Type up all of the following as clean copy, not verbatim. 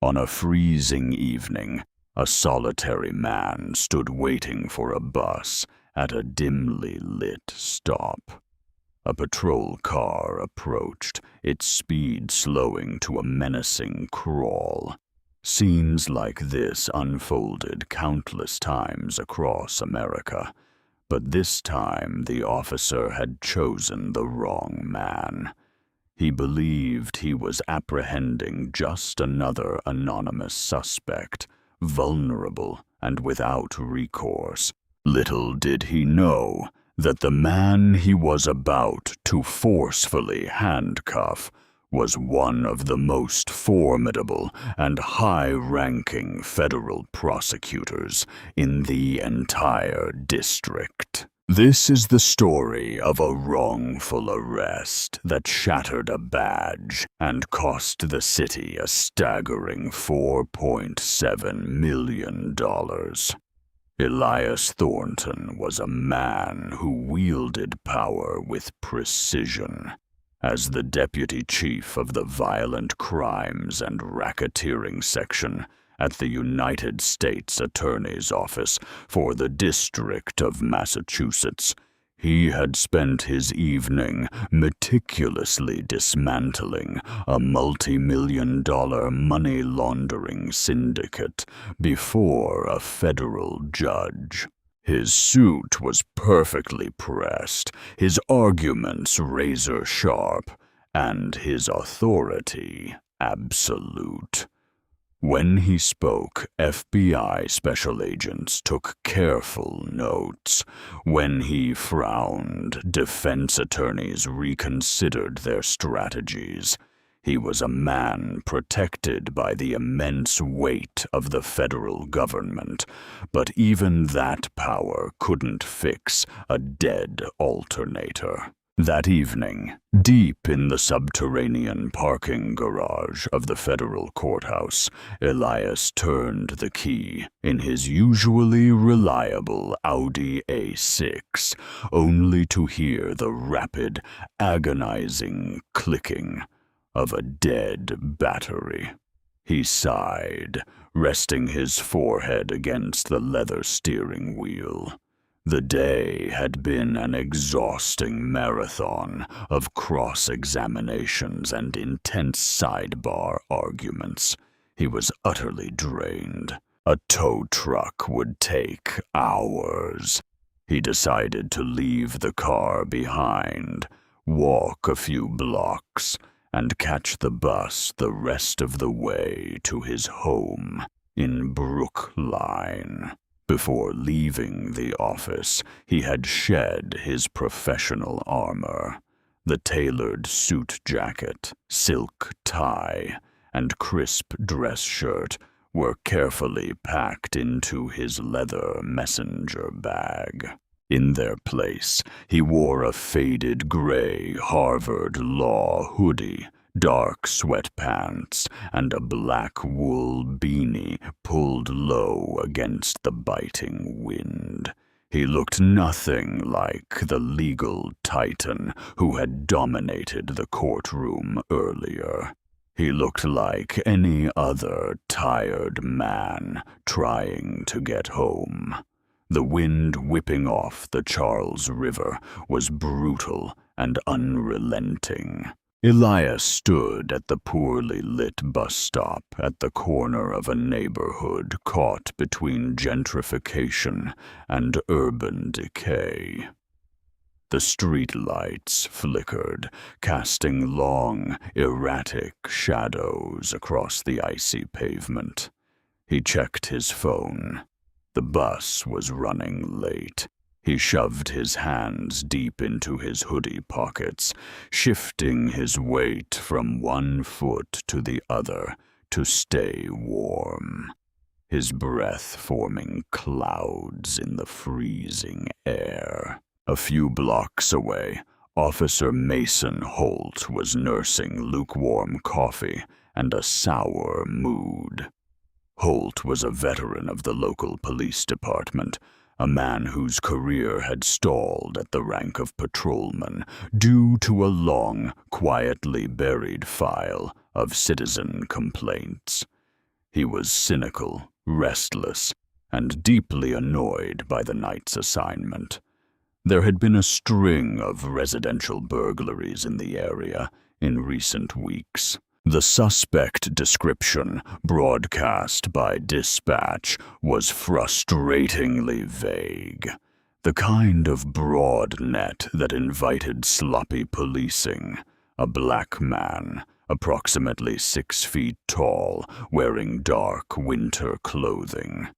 On a freezing evening, a solitary man stood waiting for a bus at a dimly lit stop. A patrol car approached, its speed slowing to a menacing crawl. Scenes like this unfolded countless times across America, but this time the officer had chosen the wrong man. He believed he was apprehending just another anonymous suspect, vulnerable and without recourse. Little did he know that the man he was about to forcefully handcuff was one of the most formidable and high-ranking federal prosecutors in the entire district. This is the story of a wrongful arrest that shattered a badge and cost the city a staggering $4.7 million. Elias Thornton was a man who wielded power with precision. As the deputy chief of the Violent Crimes and Racketeering Section at the United States Attorney's Office for the District of Massachusetts, he had spent his evening meticulously dismantling a multi-million-dollar money laundering syndicate before a federal judge. His suit was perfectly pressed, his arguments razor-sharp, and his authority absolute. When he spoke, FBI special agents took careful notes. When he frowned, defense attorneys reconsidered their strategies. He was a man protected by the immense weight of the federal government, but even that power couldn't fix a dead alternator. That evening, deep in the subterranean parking garage of the federal courthouse, Elias turned the key in his usually reliable Audi A6, only to hear the rapid, agonizing clicking of a dead battery. He sighed, resting his forehead against the leather steering wheel. The day had been an exhausting marathon of cross-examinations and intense sidebar arguments. He was utterly drained. A tow truck would take hours. He decided to leave the car behind, walk a few blocks, and catch the bus the rest of the way to his home in Brookline. Before leaving the office, he had shed his professional armor. The tailored suit jacket, silk tie, and crisp dress shirt were carefully packed into his leather messenger bag. In their place, he wore a faded gray Harvard Law hoodie, dark sweatpants, and a black wool beanie pulled low against the biting wind. He looked nothing like the legal titan who had dominated the courtroom earlier. He looked like any other tired man trying to get home. The wind whipping off the Charles River was brutal and unrelenting. Elias stood at the poorly lit bus stop at the corner of a neighborhood caught between gentrification and urban decay. The streetlights flickered, casting long, erratic shadows across the icy pavement. He checked his phone. The bus was running late. He shoved his hands deep into his hoodie pockets, shifting his weight from one foot to the other to stay warm, his breath forming clouds in the freezing air. A few blocks away, Officer Mason Holt was nursing lukewarm coffee and a sour mood. Holt was a veteran of the local police department, a man whose career had stalled at the rank of patrolman due to a long, quietly buried file of citizen complaints. He was cynical, restless, and deeply annoyed by the night's assignment. There had been a string of residential burglaries in the area in recent weeks. The suspect description, broadcast by dispatch, was frustratingly vague. The kind of broad net that invited sloppy policing. A black man, approximately 6 feet tall, wearing dark winter clothing.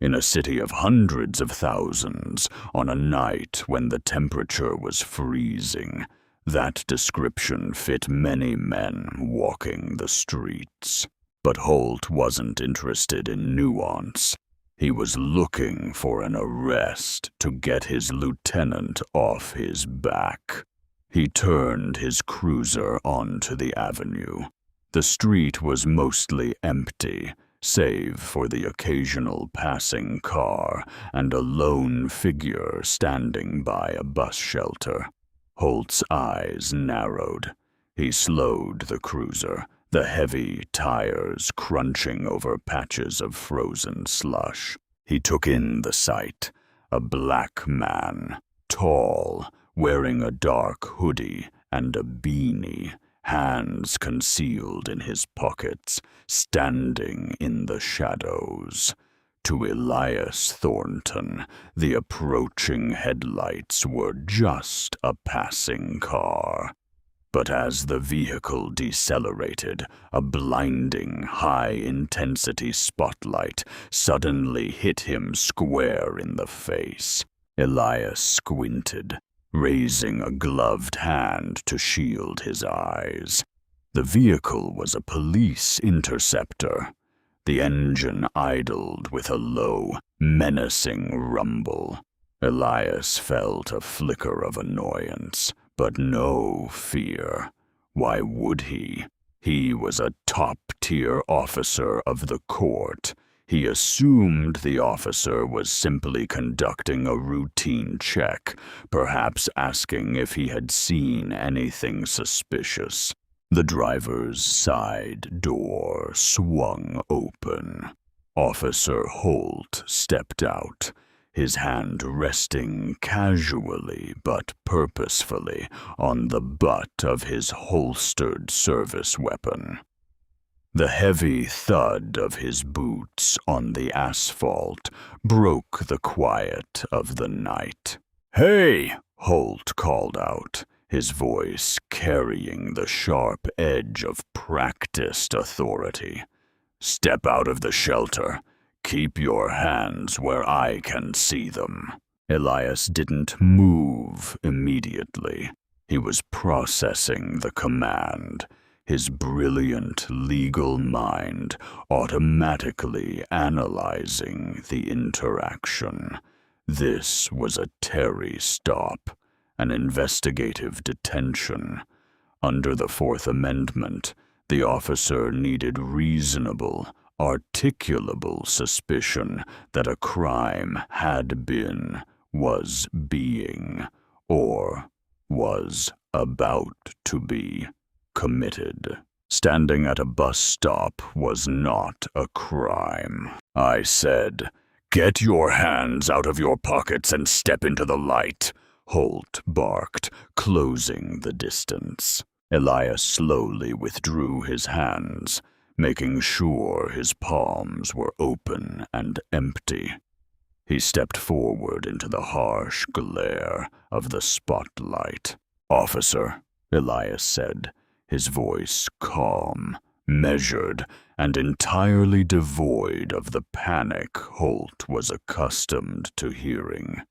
In a city of hundreds of thousands, on a night when the temperature was freezing, that description fit many men walking the streets. But Holt wasn't interested in nuance. He was looking for an arrest to get his lieutenant off his back. He turned his cruiser onto the avenue. The street was mostly empty, save for the occasional passing car and a lone figure standing by a bus shelter. Holt's eyes narrowed. He slowed the cruiser, the heavy tires crunching over patches of frozen slush. He took in the sight. A black man, tall, wearing a dark hoodie and a beanie, hands concealed in his pockets, standing in the shadows. To Elias Thornton, the approaching headlights were just a passing car. But as the vehicle decelerated, a blinding, high-intensity spotlight suddenly hit him square in the face. Elias squinted, raising a gloved hand to shield his eyes. The vehicle was a police interceptor. The engine idled with a low, menacing rumble. Elias felt a flicker of annoyance, but no fear. Why would he? He was a top-tier officer of the court. He assumed the officer was simply conducting a routine check, perhaps asking if he had seen anything suspicious. The driver's side door swung open. Officer Holt stepped out, his hand resting casually but purposefully on the butt of his holstered service weapon. The heavy thud of his boots on the asphalt broke the quiet of the night. "Hey!" Holt called out, his voice carrying the sharp edge of practiced authority. "Step out of the shelter. Keep your hands where I can see them." Elias didn't move immediately. He was processing the command, his brilliant legal mind automatically analyzing the interaction. This was a Terry stop, an investigative detention. Under the Fourth Amendment, the officer needed reasonable, articulable suspicion that a crime had been, was being, or was about to be committed. Standing at a bus stop was not a crime. I said, "Get your hands out of your pockets and step into the light," Holt barked, closing the distance. Elias slowly withdrew his hands, making sure his palms were open and empty. He stepped forward into the harsh glare of the spotlight. "Officer," Elias said, his voice calm, measured, and entirely devoid of the panic Holt was accustomed to hearing.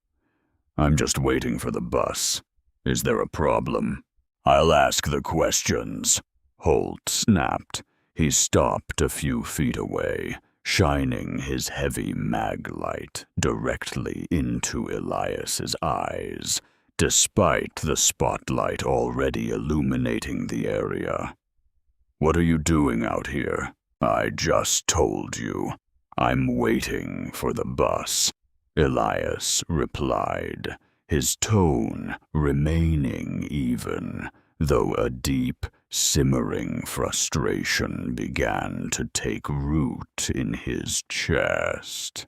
"I'm just waiting for the bus. Is there a problem?" "I'll ask the questions," Holt snapped. He stopped a few feet away, shining his heavy mag light directly into Elias's eyes, despite the spotlight already illuminating the area. "What are you doing out here?" "I just told you. I'm waiting for the bus," Elias replied, his tone remaining even, though a deep, Simmering frustration began to take root in his chest.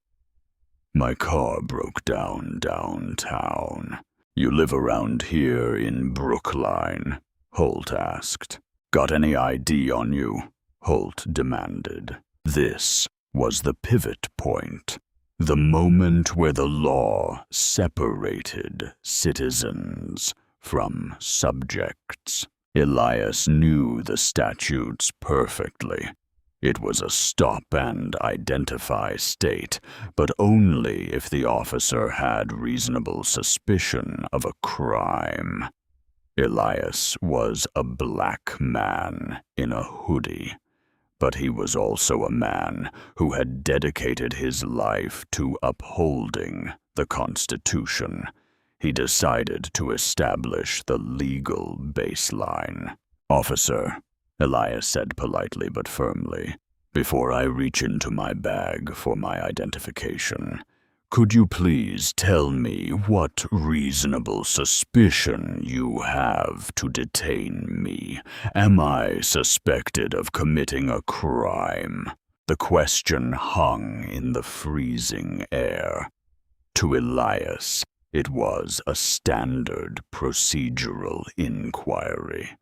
My car broke down downtown. You live around here in Brookline? Holt asked. Got any ID on you? Holt demanded. This was the pivot point, the moment where the law separated citizens from subjects. Elias knew the statutes perfectly. It was a stop and identify state, but only if the officer had reasonable suspicion of a crime. Elias was a black man in a hoodie, but he was also a man who had dedicated his life to upholding the Constitution. He decided to establish the legal baseline. "Officer," Elias said politely but firmly, "before I reach into my bag for my identification, could you please tell me what reasonable suspicion you have to detain me? Am I suspected of committing a crime?" The question hung in the freezing air. To Elias, it was a standard procedural inquiry.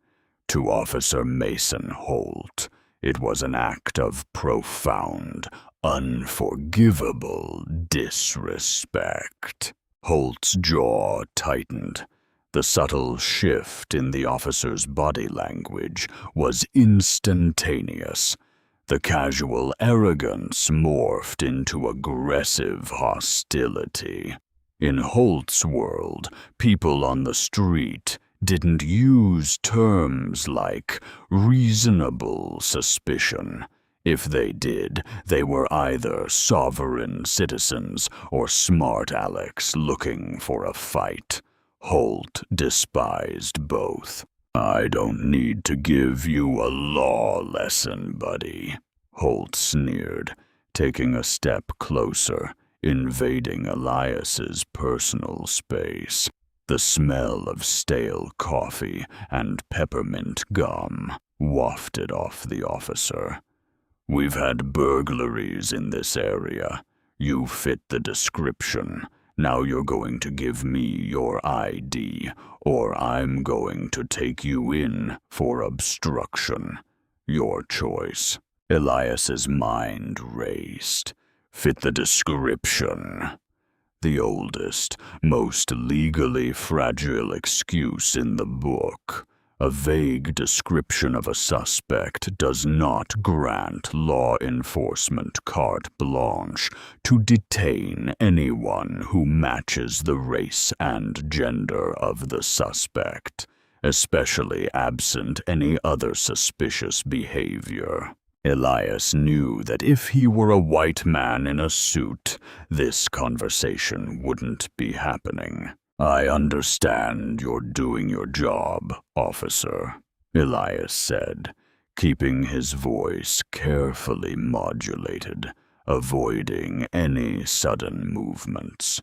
To Officer Mason Holt, it was an act of profound, unforgivable disrespect. Holt's jaw tightened. The subtle shift in the officer's body language was instantaneous. The casual arrogance morphed into aggressive hostility. In Holt's world, people on the street didn't use terms like reasonable suspicion. If they did, they were either sovereign citizens or smart Alecs looking for a fight. Holt despised both. "I don't need to give you a law lesson, buddy," Holt sneered, taking a step closer, invading Elias's personal space. The smell of stale coffee and peppermint gum wafted off the officer. "We've had burglaries in this area. You fit the description. Now you're going to give me your ID, or I'm going to take you in for obstruction. Your choice." Elias's mind raced. Fit the description. The oldest, most legally fragile excuse in the book. A vague description of a suspect does not grant law enforcement carte blanche to detain anyone who matches the race and gender of the suspect, especially absent any other suspicious behavior. Elias knew that if he were a white man in a suit, this conversation wouldn't be happening. "I understand you're doing your job, officer," Elias said, keeping his voice carefully modulated, avoiding any sudden movements.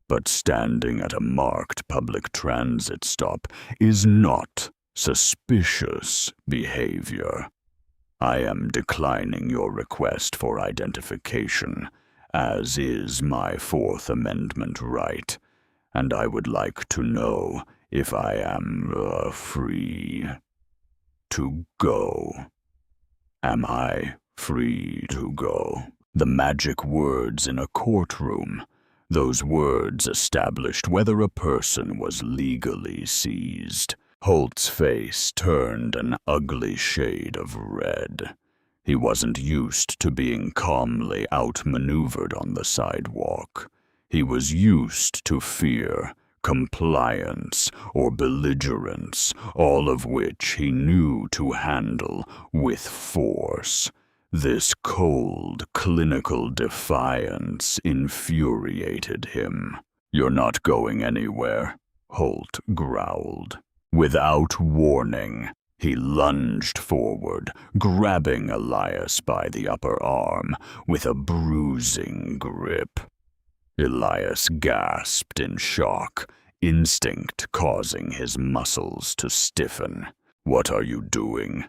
"But standing at a marked public transit stop is not suspicious behavior. I am declining your request for identification, as is my Fourth Amendment right, and I would like to know if I am free to go." "Am I free to go?" The magic words in a courtroom. Those words established whether a person was legally seized. Holt's face turned an ugly shade of red. He wasn't used to being calmly outmaneuvered on the sidewalk. He was used to fear, compliance, or belligerence, all of which he knew to handle with force. This cold, clinical defiance infuriated him. "You're not going anywhere," Holt growled. Without warning, he lunged forward, grabbing Elias by the upper arm with a bruising grip. Elias gasped in shock, instinct causing his muscles to stiffen. What are you doing?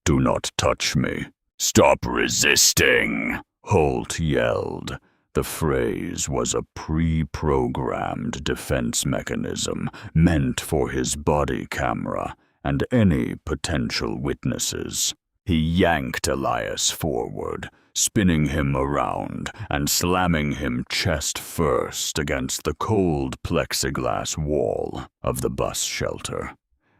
Do not touch me. Stop resisting, Holt yelled. The phrase was a pre-programmed defense mechanism meant for his body camera and any potential witnesses. He yanked Elias forward, spinning him around and slamming him chest first against the cold plexiglass wall of the bus shelter.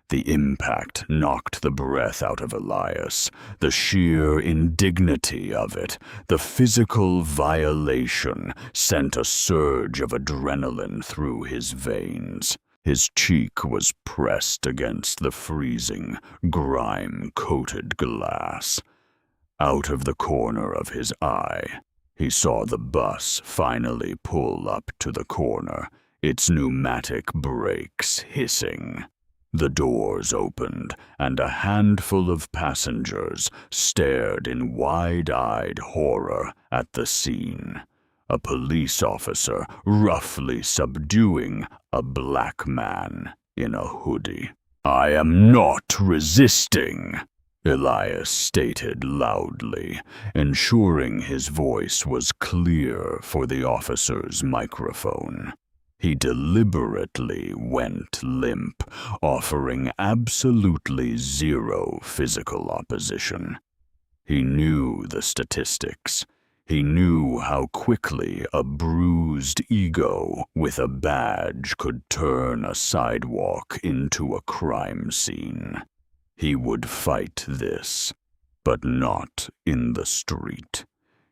The impact knocked the breath out of Elias, the sheer indignity of it, the physical violation sent a surge of adrenaline through his veins. His cheek was pressed against the freezing, grime-coated glass. Out of the corner of his eye, he saw the bus finally pull up to the corner, its pneumatic brakes hissing. The doors opened, and a handful of passengers stared in wide-eyed horror at the scene. A police officer roughly subduing a black man in a hoodie. "I am not resisting," Elias stated loudly, ensuring his voice was clear for the officer's microphone. He deliberately went limp, offering absolutely zero physical opposition. He knew the statistics. He knew how quickly a bruised ego with a badge could turn a sidewalk into a crime scene. He would fight this, but not in the street.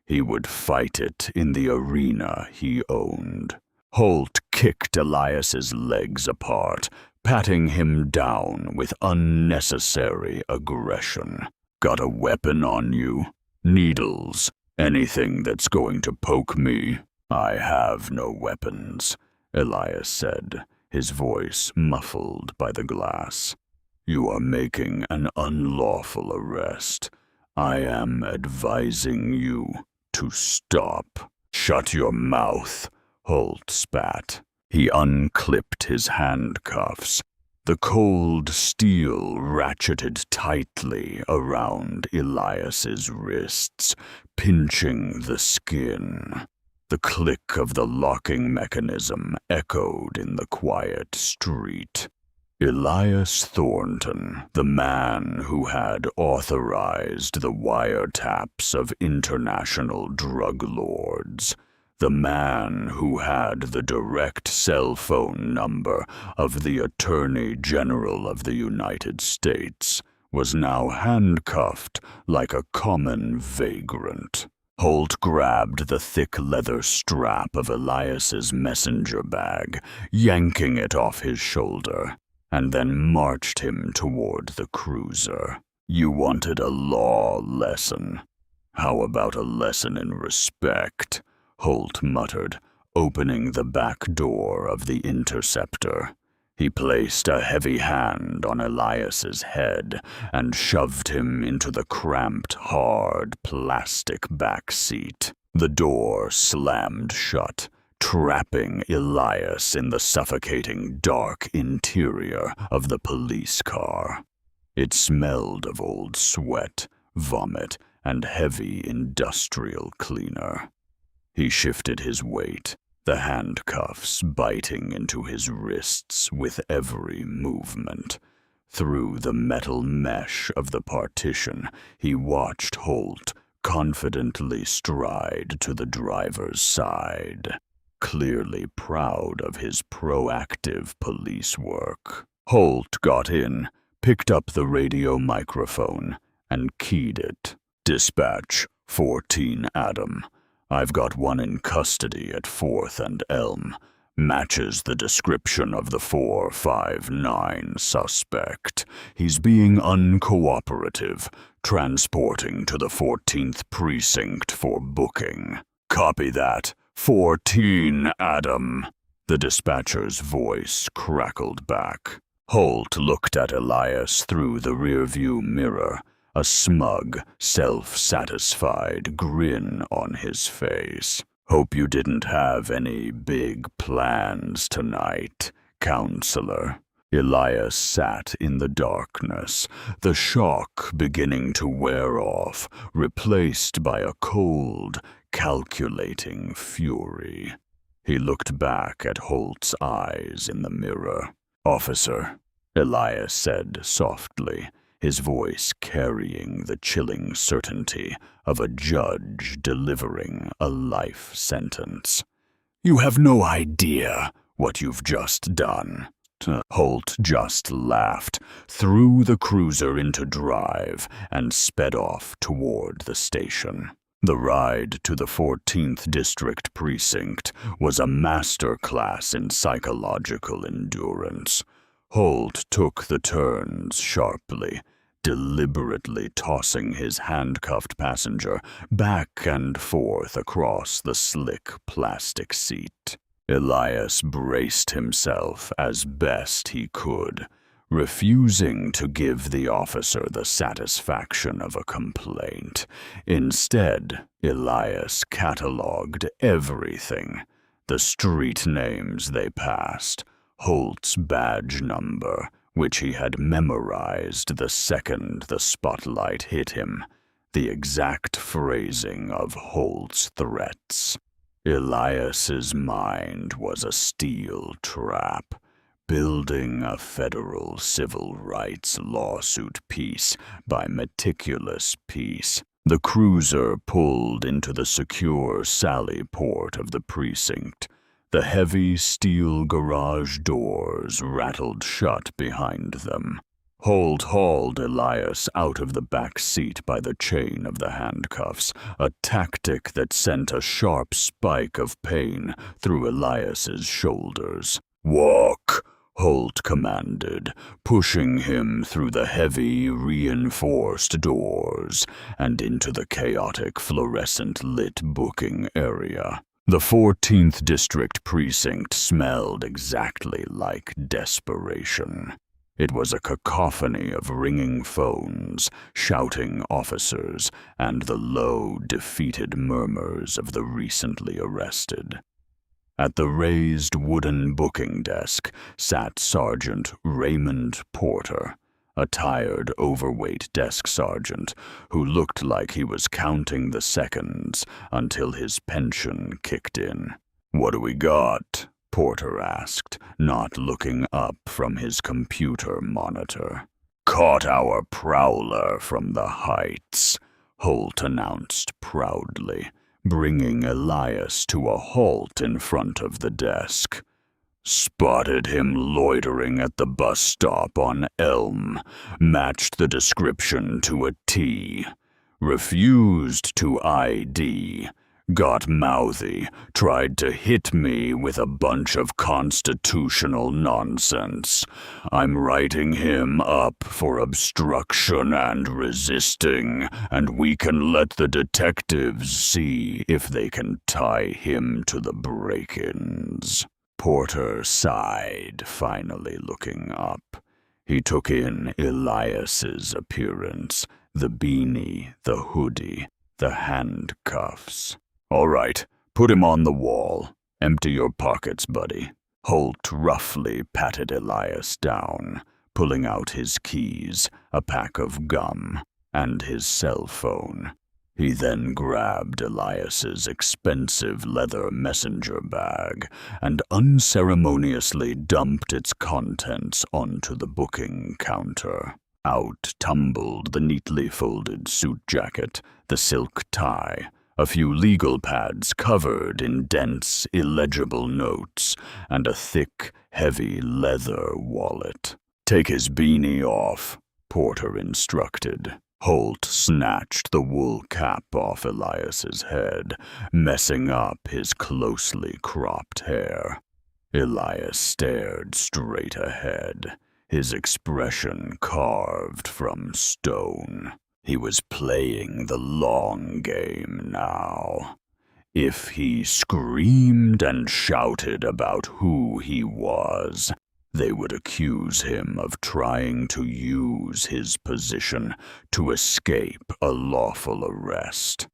He would fight it in the arena he owned. Holt kicked Elias's legs apart, patting him down with unnecessary aggression. "Got a weapon on you? Needles? Anything that's going to poke me?" "I have no weapons," Elias said, his voice muffled by the glass. "You are making an unlawful arrest. I am advising you to stop." "Shut your mouth," Holt spat. He unclipped his handcuffs. The cold steel ratcheted tightly around Elias's wrists, pinching the skin. The click of the locking mechanism echoed in the quiet street. Elias Thornton, the man who had authorized the wiretaps of international drug lords, the man who had the direct cell phone number of the Attorney General of the United States, was now handcuffed like a common vagrant. Holt grabbed the thick leather strap of Elias's messenger bag, yanking it off his shoulder, and then marched him toward the cruiser. "You wanted a law lesson. How about a lesson in respect?" Holt muttered, opening the back door of the Interceptor. He placed a heavy hand on Elias's head and shoved him into the cramped, hard, plastic back seat. The door slammed shut, trapping Elias in the suffocating dark interior of the police car. It smelled of old sweat, vomit, and heavy industrial cleaner. He shifted his weight, the handcuffs biting into his wrists with every movement. Through the metal mesh of the partition, he watched Holt confidently stride to the driver's side, clearly proud of his proactive police work. Holt got in, picked up the radio microphone, and keyed it. "Dispatch, 14 Adam. I've got one in custody at 4th and Elm. Matches the description of the 459 suspect. He's being uncooperative, transporting to the 14th precinct for booking." "Copy that. 14 Adam." The dispatcher's voice crackled back. Holt looked at Elias through the rearview mirror, a smug, self-satisfied grin on his face. "Hope you didn't have any big plans tonight, counselor." Elias sat in the darkness, the shock beginning to wear off, replaced by a cold, calculating fury. He looked back at Holt's eyes in the mirror. "Officer," Elias said softly, his voice carrying the chilling certainty of a judge delivering a life sentence. "You have no idea what you've just done." Holt just laughed, threw the cruiser into drive, and sped off toward the station. The ride to the 14th District Precinct was a master class in psychological endurance. Holt took the turns sharply, deliberately tossing his handcuffed passenger back and forth across the slick plastic seat. Elias braced himself as best he could, refusing to give the officer the satisfaction of a complaint. Instead, Elias catalogued everything: the street names they passed, Holt's badge number, which he had memorized the second the spotlight hit him, the exact phrasing of Holt's threats. Elias's mind was a steel trap, building a federal civil rights lawsuit piece by meticulous piece. The cruiser pulled into the secure sally port of the precinct. The heavy steel garage doors rattled shut behind them. Holt hauled Elias out of the back seat by the chain of the handcuffs, a tactic that sent a sharp spike of pain through Elias's shoulders. "Walk," Holt commanded, pushing him through the heavy, reinforced doors and into the chaotic, fluorescent-lit booking area. The 14th District Precinct smelled exactly like desperation. It was a cacophony of ringing phones, shouting officers, and the low, defeated murmurs of the recently arrested. At the raised wooden booking desk sat Sergeant Raymond Porter, a tired, overweight desk sergeant who looked like he was counting the seconds until his pension kicked in. "What do we got?" Porter asked, not looking up from his computer monitor. "Caught our prowler from the heights," Holt announced proudly, bringing Elias to a halt in front of the desk. "Spotted him loitering at the bus stop on Elm, matched the description to a T. Refused to ID. Got mouthy, tried to hit me with a bunch of constitutional nonsense. I'm writing him up for obstruction and resisting, and we can let the detectives see if they can tie him to the break-ins." Porter sighed, finally looking up. He took in Elias's appearance, the beanie, the hoodie, the handcuffs. "All right, put him on the wall. Empty your pockets, buddy." Holt roughly patted Elias down, pulling out his keys, a pack of gum, and his cell phone. He then grabbed Elias's expensive leather messenger bag and unceremoniously dumped its contents onto the booking counter. Out tumbled the neatly folded suit jacket, the silk tie, a few legal pads covered in dense, illegible notes, and a thick, heavy leather wallet. "Take his beanie off," Porter instructed. Holt snatched the wool cap off Elias's head, messing up his closely cropped hair. Elias stared straight ahead, his expression carved from stone. He was playing the long game now. If he screamed and shouted about who he was, they would accuse him of trying to use his position to escape a lawful arrest.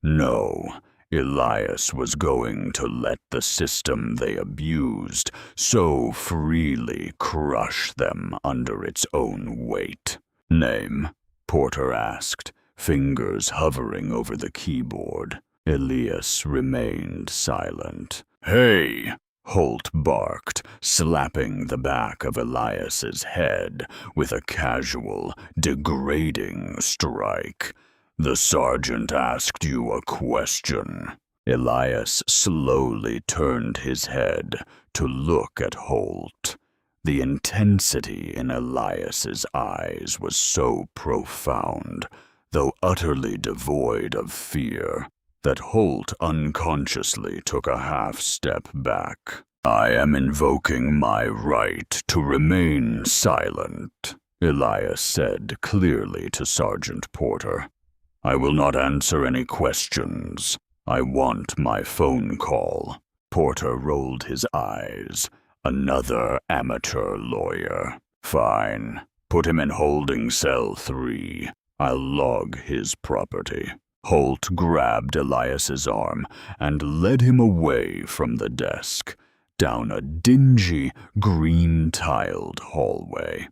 No, Elias was going to let the system they abused so freely crush them under its own weight. "Name?" Porter asked, fingers hovering over the keyboard. Elias remained silent. "Hey!" Holt barked, slapping the back of Elias's head with a casual, degrading strike. "The sergeant asked you a question." Elias slowly turned his head to look at Holt. The intensity in Elias's eyes was so profound, though utterly devoid of fear, that Holt unconsciously took a half-step back. "I am invoking my right to remain silent," Elias said clearly to Sergeant Porter. "I will not answer any questions. I want my phone call." Porter rolled his eyes. Another amateur lawyer. "Fine. Put him in holding cell 3. I'll log his property." Holt grabbed Elias's arm and led him away from the desk, down a dingy, green-tiled hallway.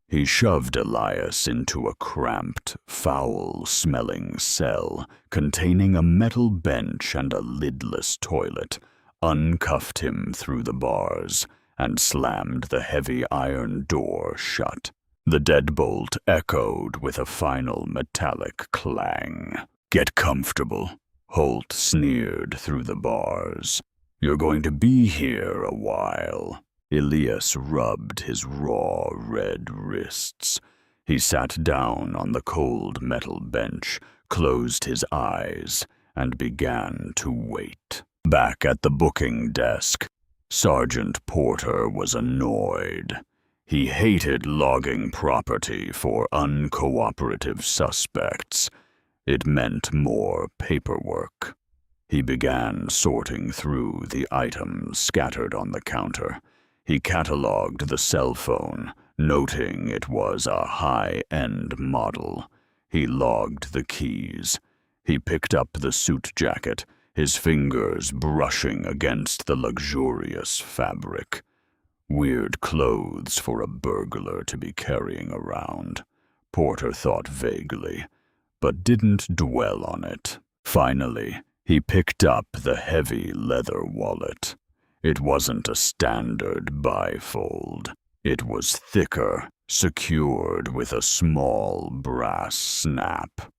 He shoved Elias into a cramped, foul-smelling cell containing a metal bench and a lidless toilet, uncuffed him through the bars, and slammed the heavy iron door shut. The deadbolt echoed with a final metallic clang. "Get comfortable," Holt sneered through the bars. "You're going to be here a while." Elias rubbed his raw, red wrists. He sat down on the cold metal bench, closed his eyes, and began to wait. Back at the booking desk, Sergeant Porter was annoyed. He hated logging property for uncooperative suspects. It meant more paperwork. He began sorting through the items scattered on the counter. He catalogued the cell phone, noting it was a high-end model. He logged the keys. He picked up the suit jacket, his fingers brushing against the luxurious fabric. Weird clothes for a burglar to be carrying around, Porter thought vaguely, but didn't dwell on it. Finally, he picked up the heavy leather wallet. It wasn't a standard bifold. It was thicker, secured with a small brass snap.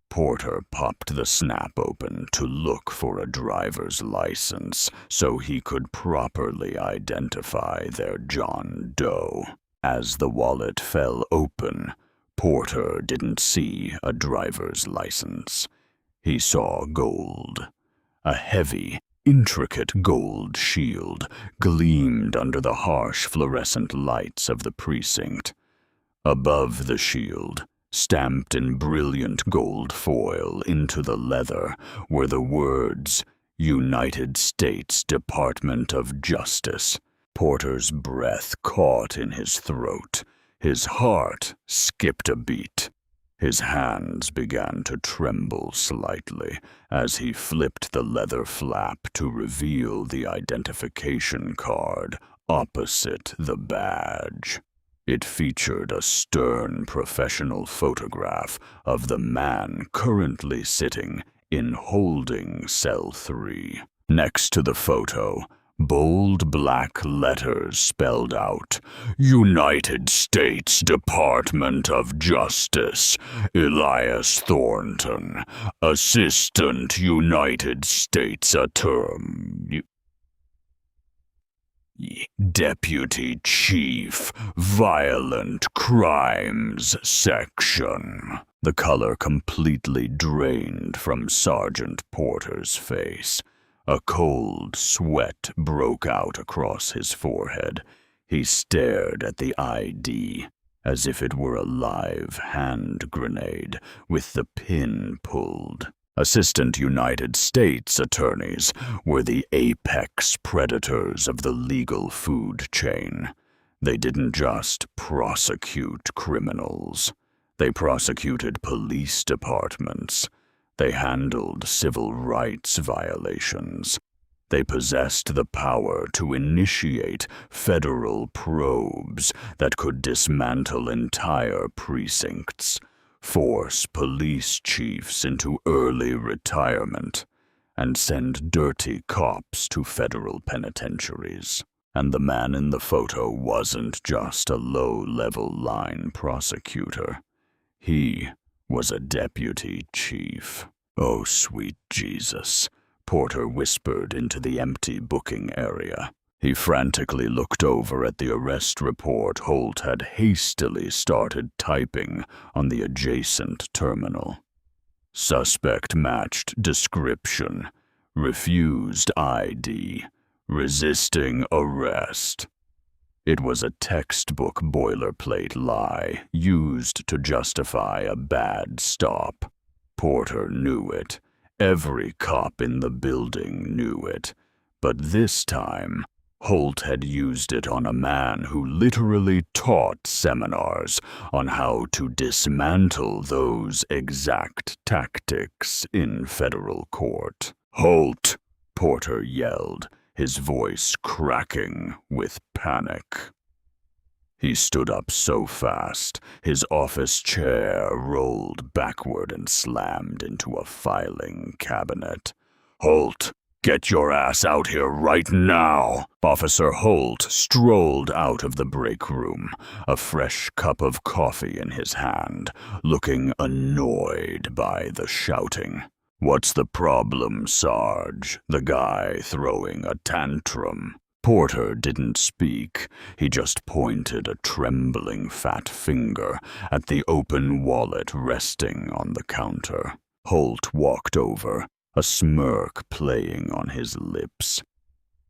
Porter popped the snap open to look for a driver's license so he could properly identify their John Doe. As the wallet fell open, Porter didn't see a driver's license. He saw gold. A heavy, intricate gold shield gleamed under the harsh fluorescent lights of the precinct. Above the shield, stamped in brilliant gold foil into the leather, were the words, "United States Department of Justice." Porter's breath caught in his throat. His heart skipped a beat. His hands began to tremble slightly as he flipped the leather flap to reveal the identification card opposite the badge. It featured a stern professional photograph of the man currently sitting in holding cell 3. Next to the photo, bold black letters spelled out, "United States Department of Justice, Elias Thornton, Assistant United States Attorney, Deputy Chief, Violent Crimes Section." The color completely drained from Sergeant Porter's face. A cold sweat broke out across his forehead. He stared at the ID as if it were a live hand grenade with the pin pulled. Assistant United States attorneys were the apex predators of the legal food chain. They didn't just prosecute criminals. They prosecuted police departments. They handled civil rights violations. They possessed the power to initiate federal probes that could dismantle entire precincts, force police chiefs into early retirement, and send dirty cops to federal penitentiaries. And the man in the photo wasn't just a low-level line prosecutor. He was a deputy chief. Oh, sweet Jesus, Porter whispered into the empty booking area. He frantically looked over at the arrest report Holt had hastily started typing on the adjacent terminal. Suspect matched description, refused ID, resisting arrest. It was a textbook boilerplate lie used to justify a bad stop. Porter knew it. Every cop in the building knew it. But this time, Holt had used it on a man who literally taught seminars on how to dismantle those exact tactics in federal court. "Holt!" Porter yelled, his voice cracking with panic. He stood up so fast, his office chair rolled backward and slammed into a filing cabinet. "Holt, get your ass out here right now!" Officer Holt strolled out of the break room, a fresh cup of coffee in his hand, looking annoyed by the shouting. "What's the problem, Sarge?" The guy throwing a tantrum. Porter didn't speak. He just pointed a trembling fat finger at the open wallet resting on the counter. Holt walked over, a smirk playing on his lips.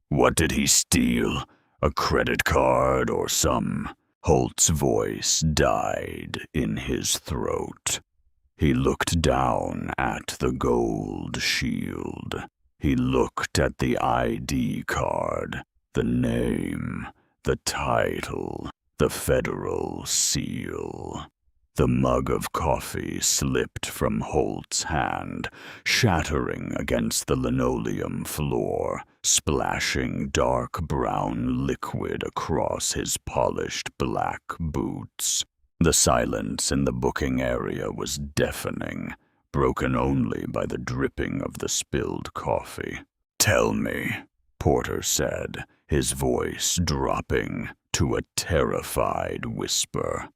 "What did he steal? A credit card or some?" Holt's voice died in his throat. He looked down at the gold shield. He looked at the ID card, the name, the title, the federal seal. The mug of coffee slipped from Holt's hand, shattering against the linoleum floor, splashing dark brown liquid across his polished black boots. The silence in the booking area was deafening, broken only by the dripping of the spilled coffee. "Tell me," Porter said, his voice dropping to a terrified whisper.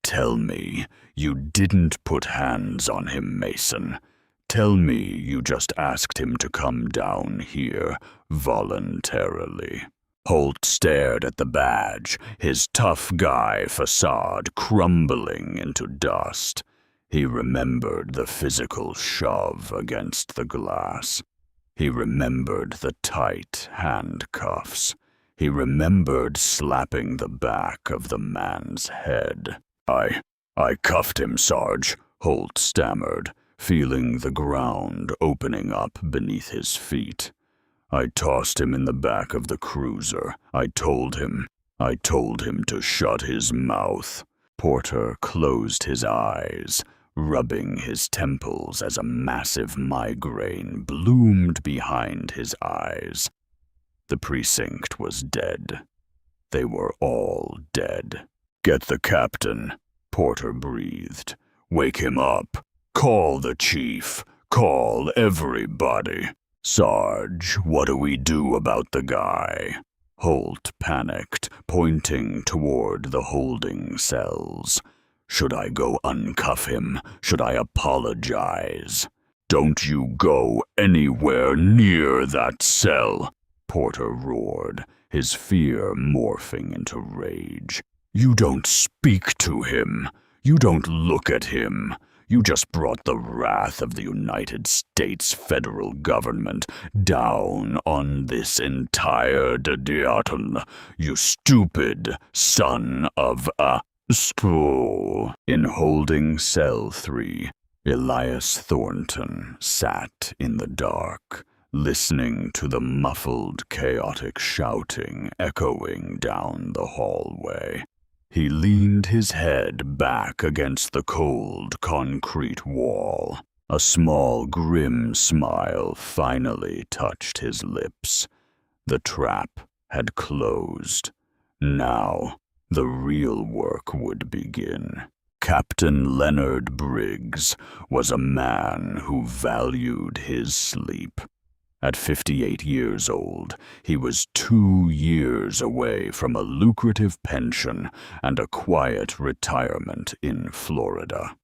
"Tell me you didn't put hands on him, Mason. Tell me you just asked him to come down here voluntarily." Holt stared at the badge, his tough guy facade crumbling into dust. He remembered the physical shove against the glass. He remembered the tight handcuffs. He remembered slapping the back of the man's head. I cuffed him, Sarge," Holt stammered, feeling the ground opening up beneath his feet. "I tossed him in the back of the cruiser. I told him to shut his mouth." Porter closed his eyes, rubbing his temples as a massive migraine bloomed behind his eyes. The precinct was dead. They were all dead. "Get the captain," Porter breathed. "Wake him up. Call the chief. Call everybody. Sarge, what do we do about the guy?" Holt panicked, pointing toward the holding cells. "Should I go uncuff him? Should I apologize?" "Don't you go anywhere near that cell," Porter roared, his fear morphing into rage. "You don't speak to him. You don't look at him. You just brought the wrath of the United States federal government down on this entire Dadiaton, you stupid son of a spool." In holding cell 3, Elias Thornton sat in the dark, listening to the muffled, chaotic shouting echoing down the hallway. He leaned his head back against the cold concrete wall, A small, grim smile finally touched his lips. The trap had closed. Now, the real work would begin. Captain Leonard Briggs was a man who valued his sleep. At 58 years old, he was 2 years away from a lucrative pension and a quiet retirement in Florida.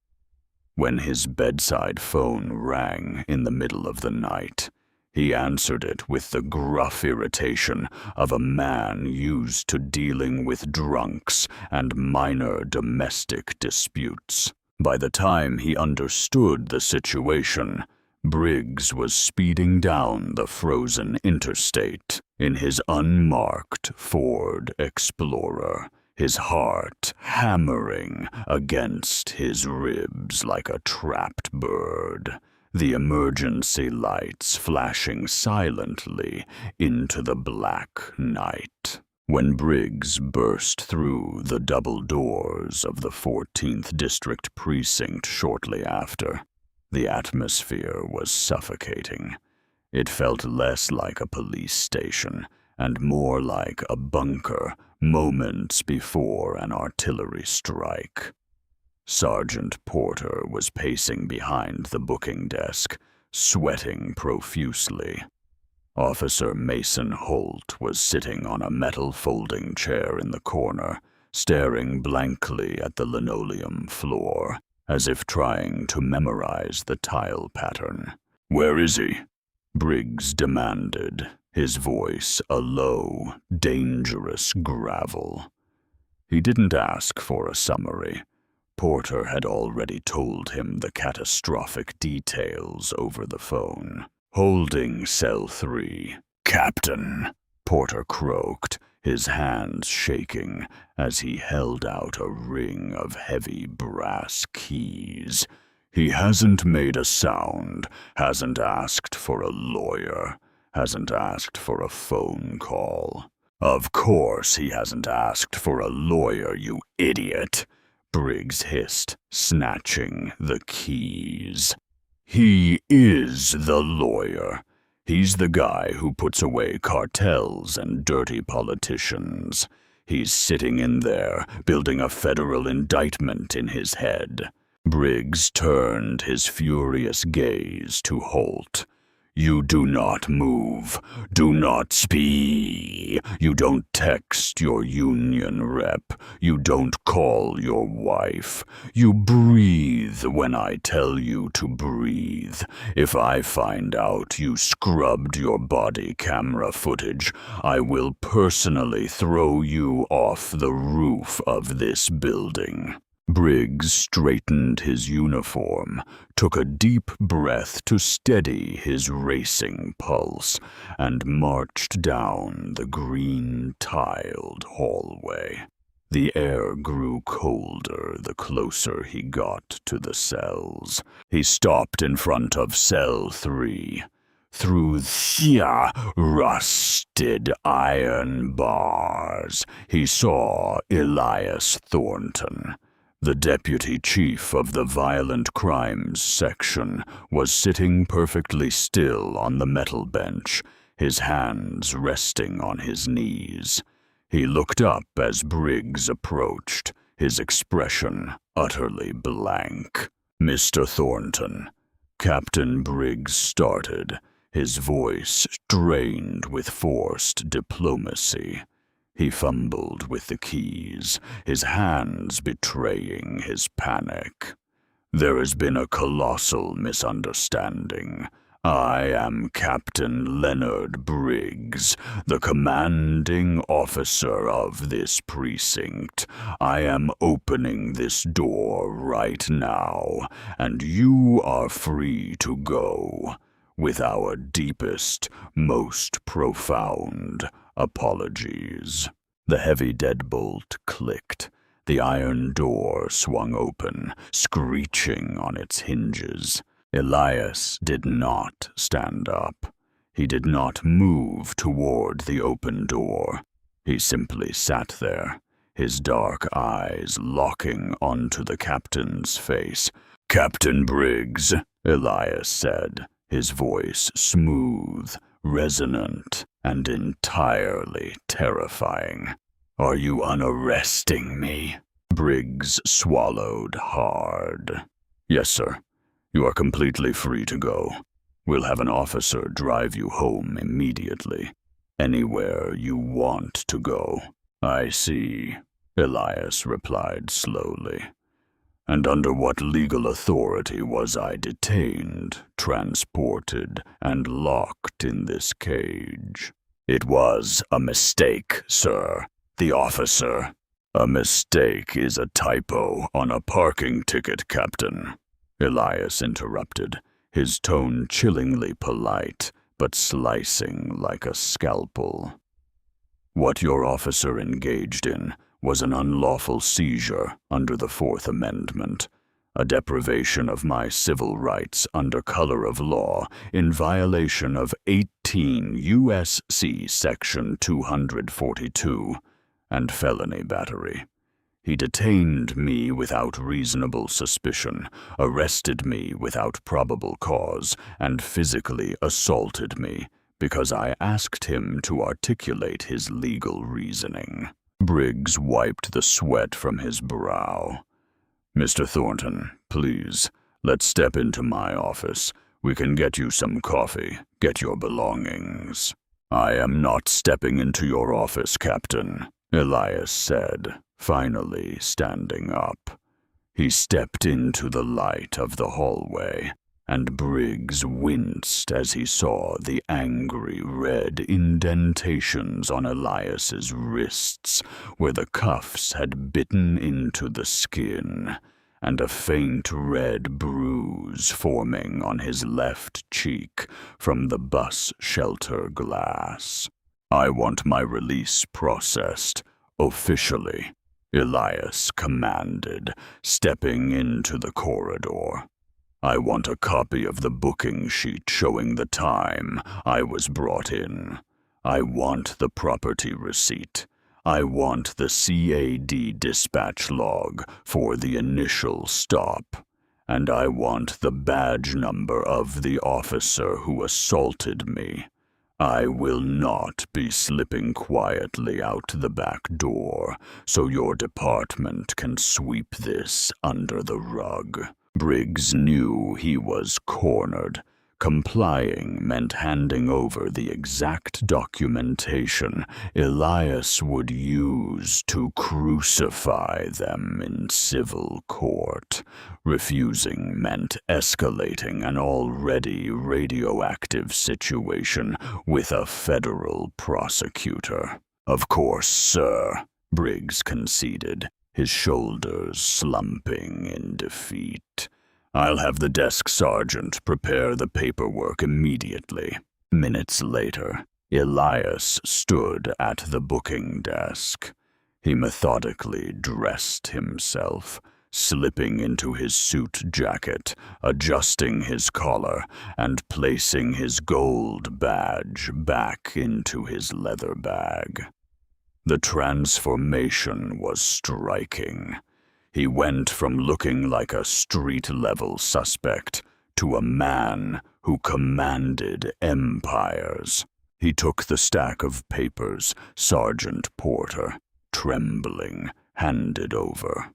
When his bedside phone rang in the middle of the night, he answered it with the gruff irritation of a man used to dealing with drunks and minor domestic disputes. By the time he understood the situation, Briggs was speeding down the frozen interstate in his unmarked Ford Explorer, his heart hammering against his ribs like a trapped bird, the emergency lights flashing silently into the black night. When Briggs burst through the double doors of the 14th District Precinct shortly after, the atmosphere was suffocating. It felt less like a police station and more like a bunker moments before an artillery strike. Sergeant Porter was pacing behind the booking desk, sweating profusely. Officer Mason Holt was sitting on a metal folding chair in the corner, staring blankly at the linoleum floor, as if trying to memorize the tile pattern. "Where is he?" Briggs demanded, his voice a low, dangerous gravel. He didn't ask for a summary. Porter had already told him the catastrophic details over the phone. "Holding cell 3. Captain," Porter croaked, his hands shaking as he held out a ring of heavy brass keys. "He hasn't made a sound, hasn't asked for a lawyer, hasn't asked for a phone call." "Of course he hasn't asked for a lawyer, you idiot," Briggs hissed, snatching the keys. "He is the lawyer. He's the guy who puts away cartels and dirty politicians. He's sitting in there, building a federal indictment in his head." Briggs turned his furious gaze to Holt. "You do not move. Do not speak. You don't text your union rep. You don't call your wife. You breathe when I tell you to breathe. If I find out you scrubbed your body camera footage, I will personally throw you off the roof of this building." Briggs straightened his uniform, took a deep breath to steady his racing pulse, and marched down the green-tiled hallway. The air grew colder the closer he got to the cells. He stopped in front of cell 3. Through the rusted iron bars, he saw Elias Thornton. The deputy chief of the violent crimes section was sitting perfectly still on the metal bench, his hands resting on his knees. He looked up as Briggs approached, his expression utterly blank. "Mr. Thornton," Captain Briggs started, his voice strained with forced diplomacy. He fumbled with the keys, his hands betraying his panic. "There has been a colossal misunderstanding. I am Captain Leonard Briggs, the commanding officer of this precinct. I am opening this door right now, and you are free to go, with our deepest, most profound apologies." The heavy deadbolt clicked. The iron door swung open, screeching on its hinges. Elias did not stand up. He did not move toward the open door. He simply sat there, his dark eyes locking onto the captain's face. "Captain Briggs," Elias said, his voice smooth, resonant, and entirely terrifying. "Are you unarresting me?" Briggs swallowed hard. "Yes, sir. You are completely free to go. We'll have an officer drive you home immediately. Anywhere you want to go." "I see," Elias replied slowly. "And under what legal authority was I detained, transported, and locked in this cage?" "It was a mistake, sir," the officer. "A mistake is a typo on a parking ticket, Captain," Elias interrupted, his tone chillingly polite, but slicing like a scalpel. "What your officer engaged in was an unlawful seizure under the Fourth Amendment, a deprivation of my civil rights under color of law in violation of 18 U.S.C. Section 242, and felony battery. He detained me without reasonable suspicion, arrested me without probable cause, and physically assaulted me because I asked him to articulate his legal reasoning." Briggs wiped the sweat from his brow. "Mr. Thornton, please, let's step into my office. We can get you some coffee, get your belongings." "I am not stepping into your office, Captain," Elias said, finally standing up. He stepped into the light of the hallway, and Briggs winced as he saw the angry red indentations on Elias's wrists where the cuffs had bitten into the skin, and a faint red bruise forming on his left cheek from the bus shelter glass. "I want my release processed, officially," Elias commanded, stepping into the corridor. "I want a copy of the booking sheet showing the time I was brought in. I want the property receipt. I want the CAD dispatch log for the initial stop. And I want the badge number of the officer who assaulted me. I will not be slipping quietly out the back door so your department can sweep this under the rug." Briggs knew he was cornered. Complying meant handing over the exact documentation Elias would use to crucify them in civil court. Refusing meant escalating an already radioactive situation with a federal prosecutor. "Of course, sir," Briggs conceded, his shoulders slumping in defeat. "I'll have the desk sergeant prepare the paperwork immediately." Minutes later, Elias stood at the booking desk. He methodically dressed himself, slipping into his suit jacket, adjusting his collar, and placing his gold badge back into his leather bag. The transformation was striking. He went from looking like a street-level suspect to a man who commanded empires. He took the stack of papers Sergeant Porter, trembling, handed over.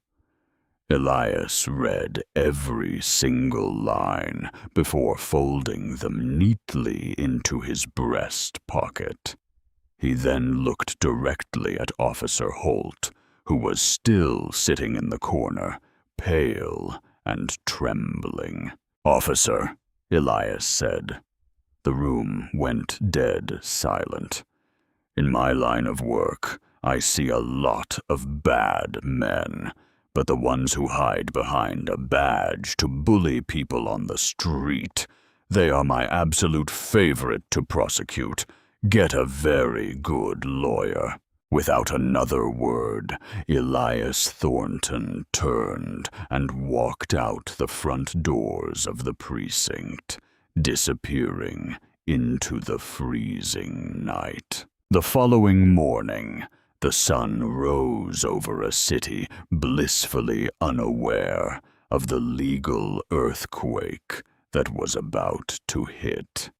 Elias read every single line before folding them neatly into his breast pocket. He then looked directly at Officer Holt, who was still sitting in the corner, pale and trembling. "Officer," Elias said. The room went dead silent. "In my line of work, I see a lot of bad men, but the ones who hide behind a badge to bully people on the street, they are my absolute favorite to prosecute. Get a very good lawyer." Without another word, Elias Thornton turned and walked out the front doors of the precinct, disappearing into the freezing night. The following morning, the sun rose over a city blissfully unaware of the legal earthquake that was about to hit.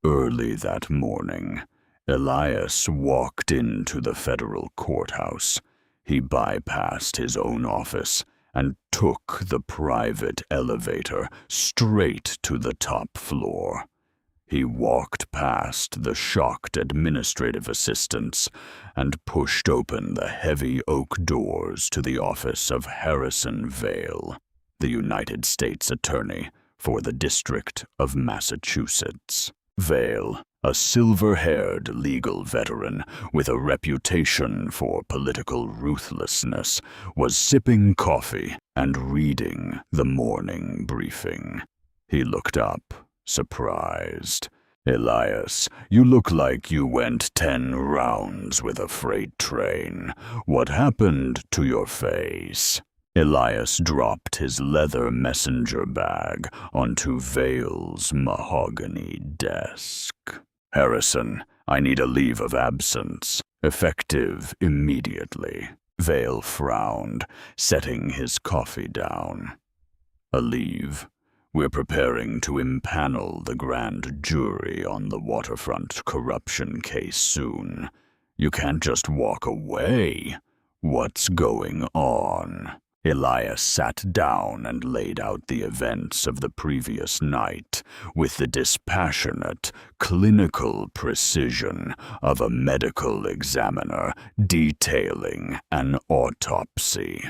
Early that morning, Elias walked into the federal courthouse. He bypassed his own office and took the private elevator straight to the top floor. He walked past the shocked administrative assistants and pushed open the heavy oak doors to the office of Harrison Vale, the United States Attorney for the District of Massachusetts. Vale, a silver-haired legal veteran with a reputation for political ruthlessness, was sipping coffee and reading the morning briefing. He looked up, surprised. "Elias, you look like you went 10 rounds with a freight train. What happened to your face?" Elias dropped his leather messenger bag onto Vale's mahogany desk. "Harrison, I need a leave of absence, effective immediately." Vale frowned, setting his coffee down. "A leave? We're preparing to impanel the grand jury on the waterfront corruption case soon. You can't just walk away. What's going on?" Elias sat down and laid out the events of the previous night with the dispassionate, clinical precision of a medical examiner detailing an autopsy.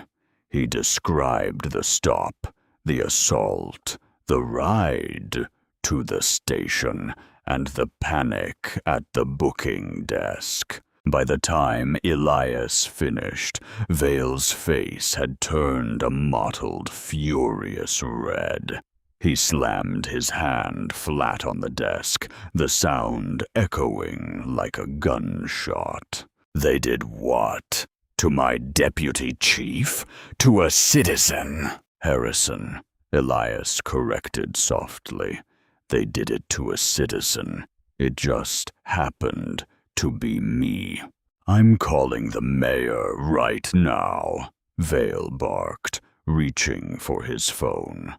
He described the stop, the assault, the ride to the station, and the panic at the booking desk. By the time Elias finished, Vale's face had turned a mottled, furious red. He slammed his hand flat on the desk, the sound echoing like a gunshot. "They did what? To my deputy chief? To a citizen?" "Harrison," Elias corrected softly. "They did it to a citizen. It just happened to be me." "I'm calling the mayor right now," Vale barked, reaching for his phone.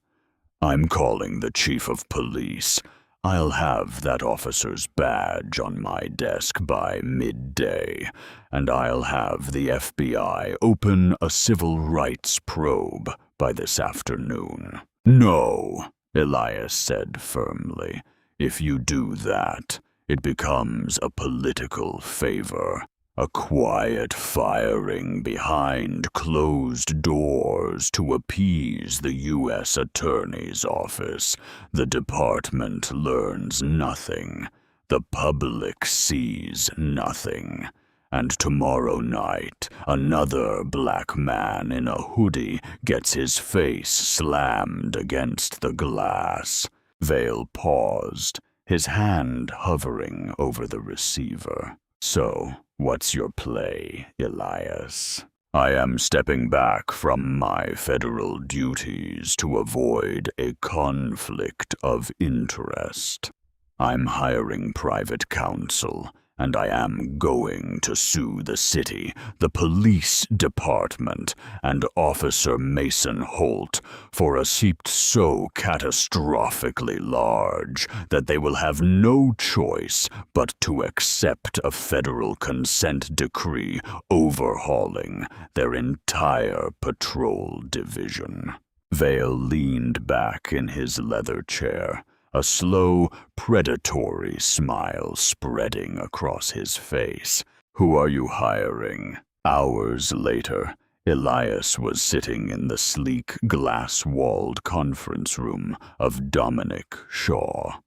"I'm calling the chief of police. I'll have that officer's badge on my desk by midday, and I'll have the FBI open a civil rights probe by this afternoon." "No," Elias said firmly. "If you do that, it becomes a political favor, a quiet firing behind closed doors to appease the U.S. Attorney's Office. The department learns nothing. The public sees nothing. And tomorrow night, another black man in a hoodie gets his face slammed against the glass." Vale paused, his hand hovering over the receiver. "So, what's your play, Elias?" "I am stepping back from my federal duties to avoid a conflict of interest. I'm hiring private counsel, and I am going to sue the city, the police department, and Officer Mason Holt for a seat so catastrophically large that they will have no choice but to accept a federal consent decree overhauling their entire patrol division." Vale leaned back in his leather chair, a slow, predatory smile spreading across his face. "Who are you hiring?" Hours later, Elias was sitting in the sleek, glass-walled conference room of Dominic Shaw.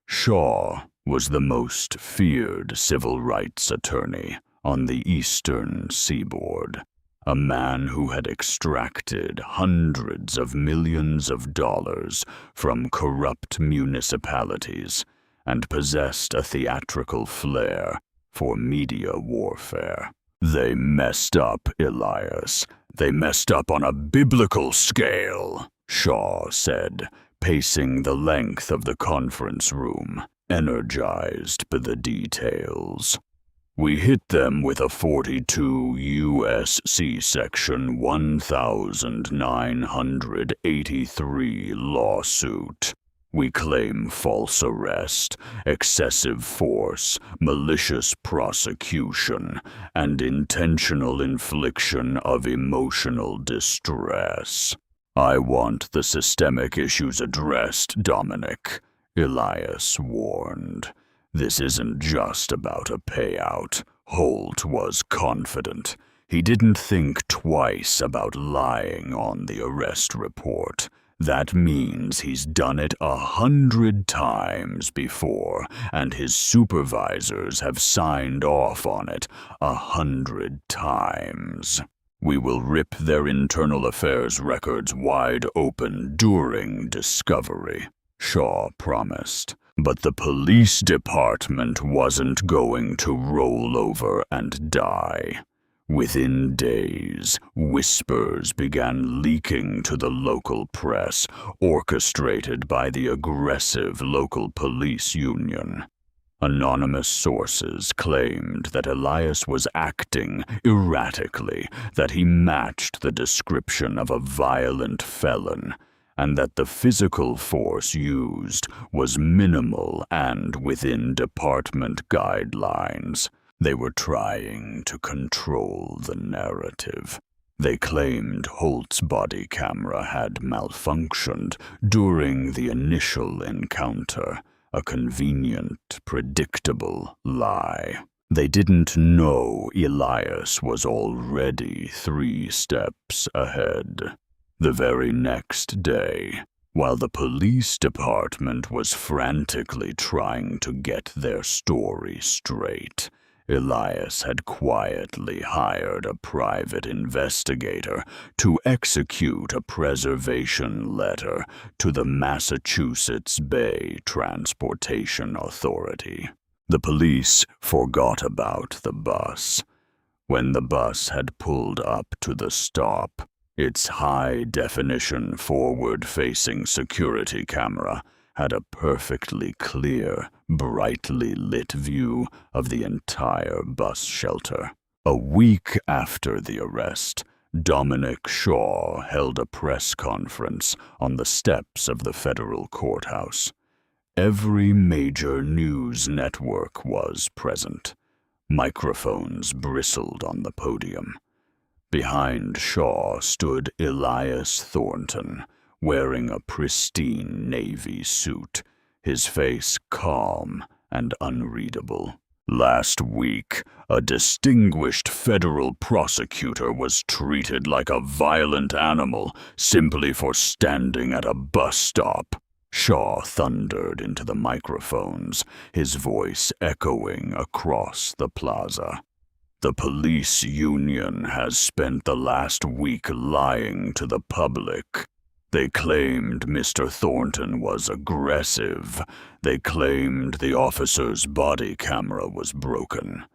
Shaw was the most feared civil rights attorney on the eastern seaboard, a man who had extracted hundreds of millions of dollars from corrupt municipalities and possessed a theatrical flair for media warfare. "They messed up, Elias. They messed up on a biblical scale," Shaw said, pacing the length of the conference room, energized by the details. We hit them with a 42 U.S.C. Section 1983 lawsuit. We claim false arrest, excessive force, malicious prosecution, and intentional infliction of emotional distress. I want the systemic issues addressed, Dominic, Elias warned. This isn't just about a payout. Holt was confident. He didn't think twice about lying on the arrest report. That means he's done it 100 times before, and his supervisors have signed off on it 100 times. We will rip their internal affairs records wide open during discovery, Shaw promised. But the police department wasn't going to roll over and die. Within days, whispers began leaking to the local press, orchestrated by the aggressive local police union. Anonymous sources claimed that Elias was acting erratically, that he matched the description of a violent felon, and that the physical force used was minimal and within department guidelines. They were trying to control the narrative. They claimed Holt's body camera had malfunctioned during the initial encounter, a convenient, predictable lie. They didn't know Elias was already 3 steps ahead. The very next day, while the police department was frantically trying to get their story straight, Elias had quietly hired a private investigator to execute a preservation letter to the Massachusetts Bay Transportation Authority. The police forgot about the bus. When the bus had pulled up to the stop, its high-definition forward-facing security camera had a perfectly clear, brightly lit view of the entire bus shelter. A week after the arrest, Dominic Shaw held a press conference on the steps of the federal courthouse. Every major news network was present. Microphones bristled on the podium. Behind Shaw stood Elias Thornton, wearing a pristine navy suit, his face calm and unreadable. Last week, a distinguished federal prosecutor was treated like a violent animal simply for standing at a bus stop. Shaw thundered into the microphones, his voice echoing across the plaza. The police union has spent the last week lying to the public. They claimed Mr. Thornton was aggressive. They claimed the officer's body camera was broken.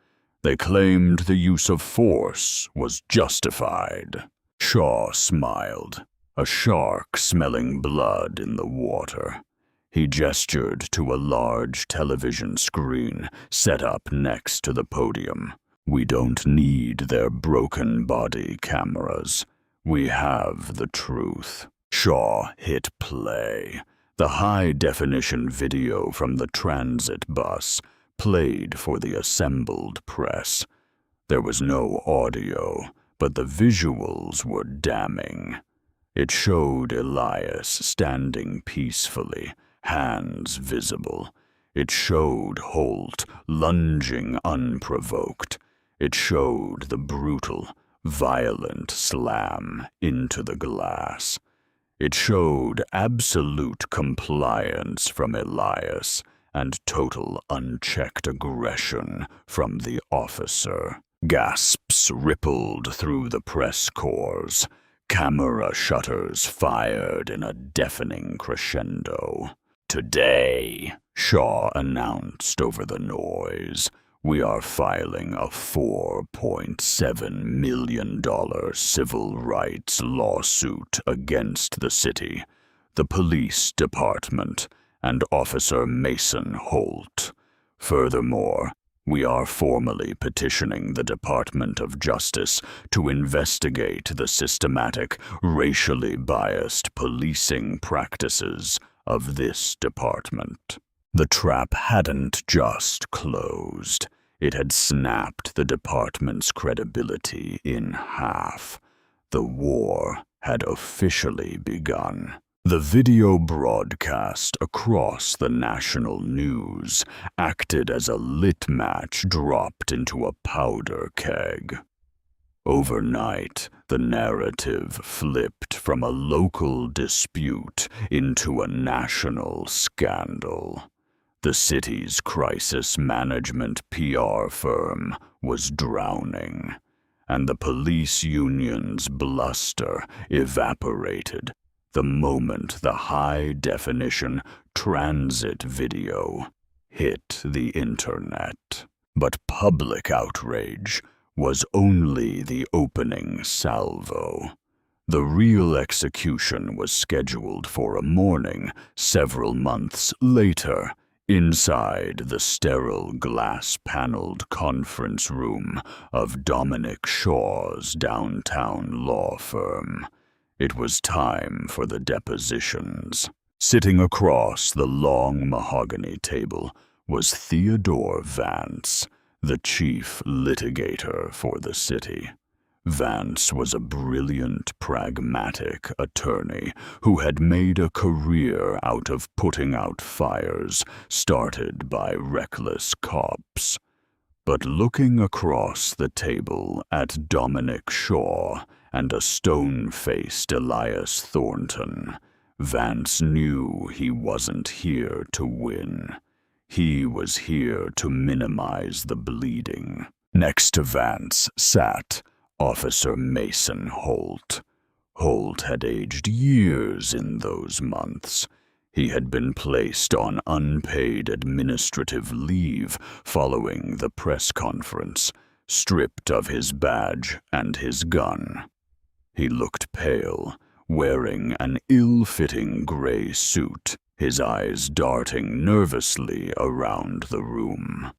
They claimed the use of force was justified. Shaw smiled, a shark smelling blood in the water. He gestured to a large television screen set up next to the podium. We don't need their broken body cameras. We have the truth. Shaw hit play. The high-definition video from the transit bus played for the assembled press. There was no audio, but the visuals were damning. It showed Elias standing peacefully, hands visible. It showed Holt lunging unprovoked. It showed the brutal, violent slam into the glass. It showed absolute compliance from Elias and total unchecked aggression from the officer. Gasps rippled through the press corps. Camera shutters fired in a deafening crescendo. Today, Shaw announced over the noise, we are filing a $4.7 million civil rights lawsuit against the city, the police department, and Officer Mason Holt. Furthermore, We are formally petitioning the Department of Justice to investigate the systematic, racially biased policing practices of this department. The trap hadn't just closed. It had snapped the department's credibility in half. The war had officially begun. The video broadcast across the national news acted as a lit match dropped into a powder keg. Overnight, the narrative flipped from a local dispute into a national scandal. The city's crisis management PR firm was drowning, and the police union's bluster evaporated the moment the high-definition transit video hit the internet. But public outrage was only the opening salvo. The real execution was scheduled for a morning several months later, inside the sterile glass-paneled conference room of Dominic Shaw's downtown law firm. It was time for the depositions. Sitting across the long mahogany table was Theodore Vance, the chief litigator for the city. Vance was a brilliant, pragmatic attorney who had made a career out of putting out fires started by reckless cops. But looking across the table at Dominic Shaw and a stone-faced Elias Thornton, Vance knew he wasn't here to win. He was here to minimize the bleeding. Next to Vance sat Officer Mason Holt. Holt had aged years in those months. He had been placed on unpaid administrative leave following the press conference, stripped of his badge and his gun. He looked pale, wearing an ill-fitting gray suit, his eyes darting nervously around the room.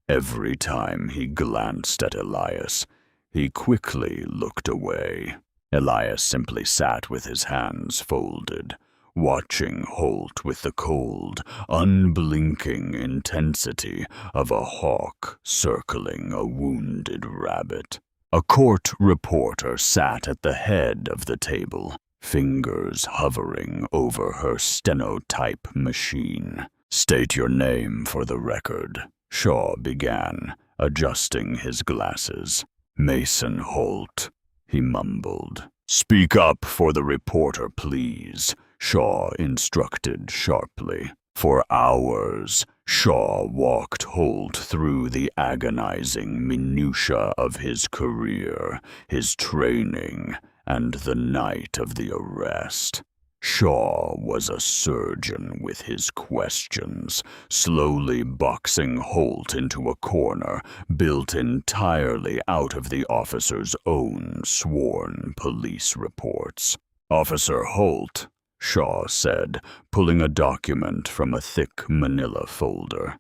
Every time he glanced at Elias, he quickly looked away. Elias simply sat with his hands folded, watching Holt with the cold, unblinking intensity of a hawk circling a wounded rabbit. A court reporter sat at the head of the table, fingers hovering over her stenotype machine. "State your name for the record," Shaw began, adjusting his glasses. "Mason Holt," he mumbled. "Speak up for the reporter, please," Shaw instructed sharply. For hours, Shaw walked Holt through the agonizing minutiae of his career, his training, and the night of the arrest. Shaw was a surgeon with his questions, slowly boxing Holt into a corner built entirely out of the officer's own sworn police reports. "Officer Holt," Shaw said, pulling a document from a thick manila folder.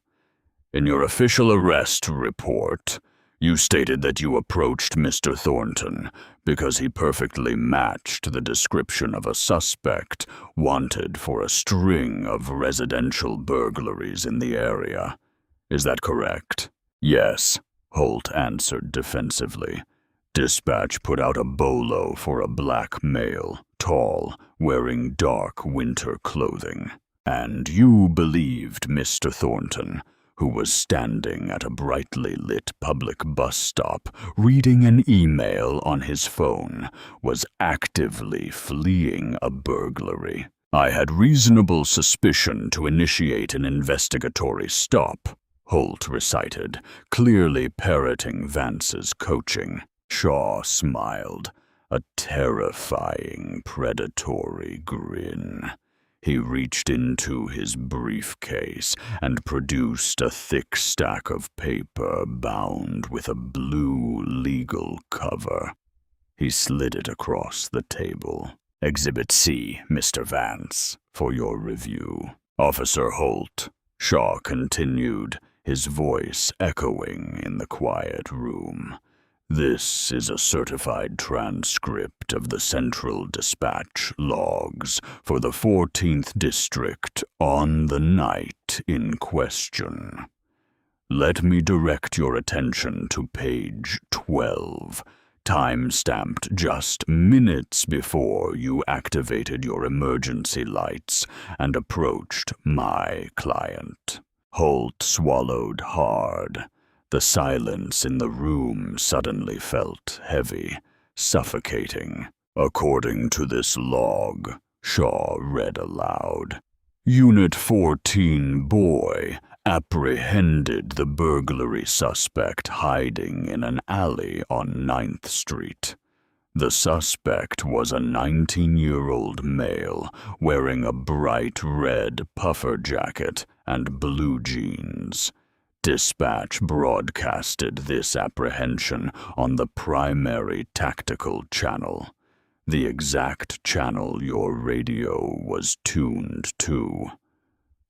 "In your official arrest report, you stated that you approached Mr. Thornton because he perfectly matched the description of a suspect wanted for a string of residential burglaries in the area. Is that correct?" "Yes," Holt answered defensively. "Dispatch put out a bolo for a black male, tall, wearing dark winter clothing. And you believed Mr. Thornton, who was standing at a brightly lit public bus stop reading an email on his phone, was actively fleeing a burglary. I had reasonable suspicion to initiate an investigatory stop," Holt recited, clearly parroting Vance's coaching. Shaw smiled, a terrifying, predatory grin. He reached into his briefcase and produced a thick stack of paper bound with a blue legal cover. He slid it across the table. "Exhibit C, Mr. Vance, for your review." "Officer Holt," Shaw continued, his voice echoing in the quiet room. "This is a certified transcript of the Central Dispatch logs for the 14th District on the night in question. Let me direct your attention to page 12, time-stamped just minutes before you activated your emergency lights and approached my client." Holt swallowed hard. The silence in the room suddenly felt heavy, suffocating. "According to this log," Shaw read aloud, "Unit 14 boy apprehended the burglary suspect hiding in an alley on 9th Street. The suspect was a 19-year-old male wearing a bright red puffer jacket and blue jeans. Dispatch broadcasted this apprehension on the primary tactical channel, the exact channel your radio was tuned to.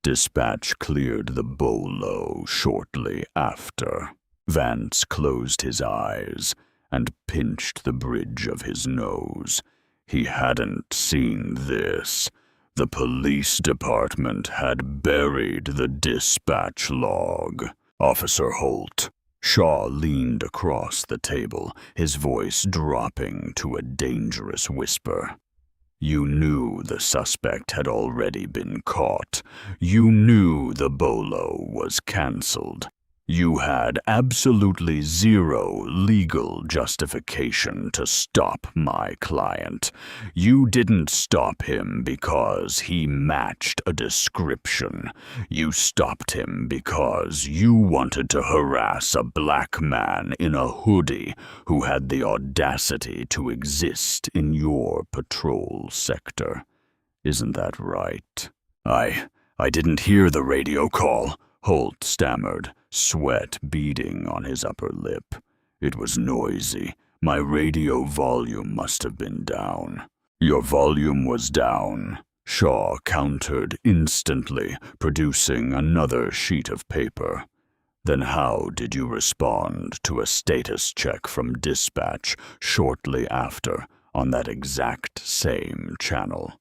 Dispatch cleared the bolo shortly after." Vance closed his eyes and pinched the bridge of his nose. He hadn't seen this. The police department had buried the dispatch log. "Officer Holt." Shaw leaned across the table, his voice dropping to a dangerous whisper. "You knew the suspect had already been caught. You knew the bolo was cancelled. You had absolutely zero legal justification to stop my client. You didn't stop him because he matched a description. You stopped him because you wanted to harass a black man in a hoodie who had the audacity to exist in your patrol sector. Isn't that right?" I didn't hear the radio call," Holt stammered, sweat beading on his upper lip. "It was noisy. My radio volume must have been down." "Your volume was down," Shaw countered instantly, producing another sheet of paper. "Then how did you respond to a status check from dispatch shortly after on that exact same channel?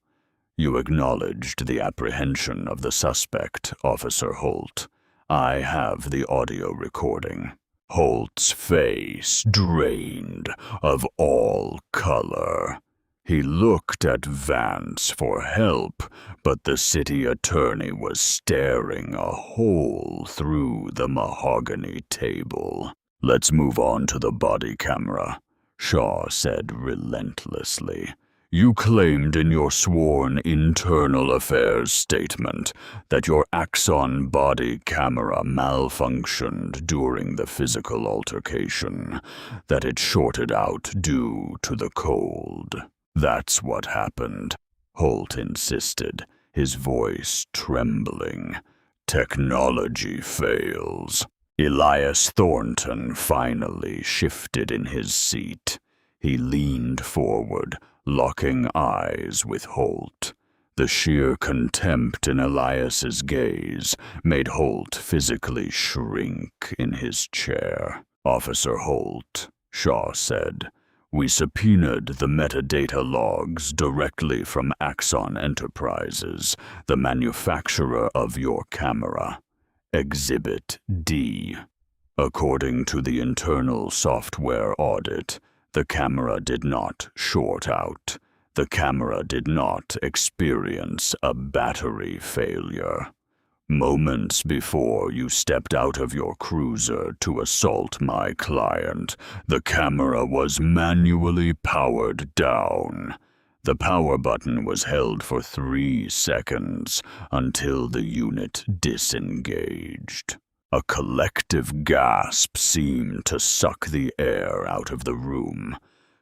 You acknowledged the apprehension of the suspect, Officer Holt. I have the audio recording." Holt's face drained of all color. He looked at Vance for help, but the city attorney was staring a hole through the mahogany table. "Let's move on to the body camera," Shaw said relentlessly. "You claimed in your sworn internal affairs statement that your Axon body camera malfunctioned during the physical altercation, that it shorted out due to the cold. That's what happened," Holt insisted, his voice trembling. "Technology fails." Elias Thornton finally shifted in his seat. He leaned forward, locking eyes with Holt. The sheer contempt in Elias's gaze made Holt physically shrink in his chair. "Officer Holt," Shaw said, "we subpoenaed the metadata logs directly from Axon Enterprises, the manufacturer of your camera. Exhibit D. According to the internal software audit, the camera did not short out. The camera did not experience a battery failure. Moments before you stepped out of your cruiser to assault my client, the camera was manually powered down. The power button was held for 3 seconds until the unit disengaged. A collective gasp seemed to suck the air out of the room.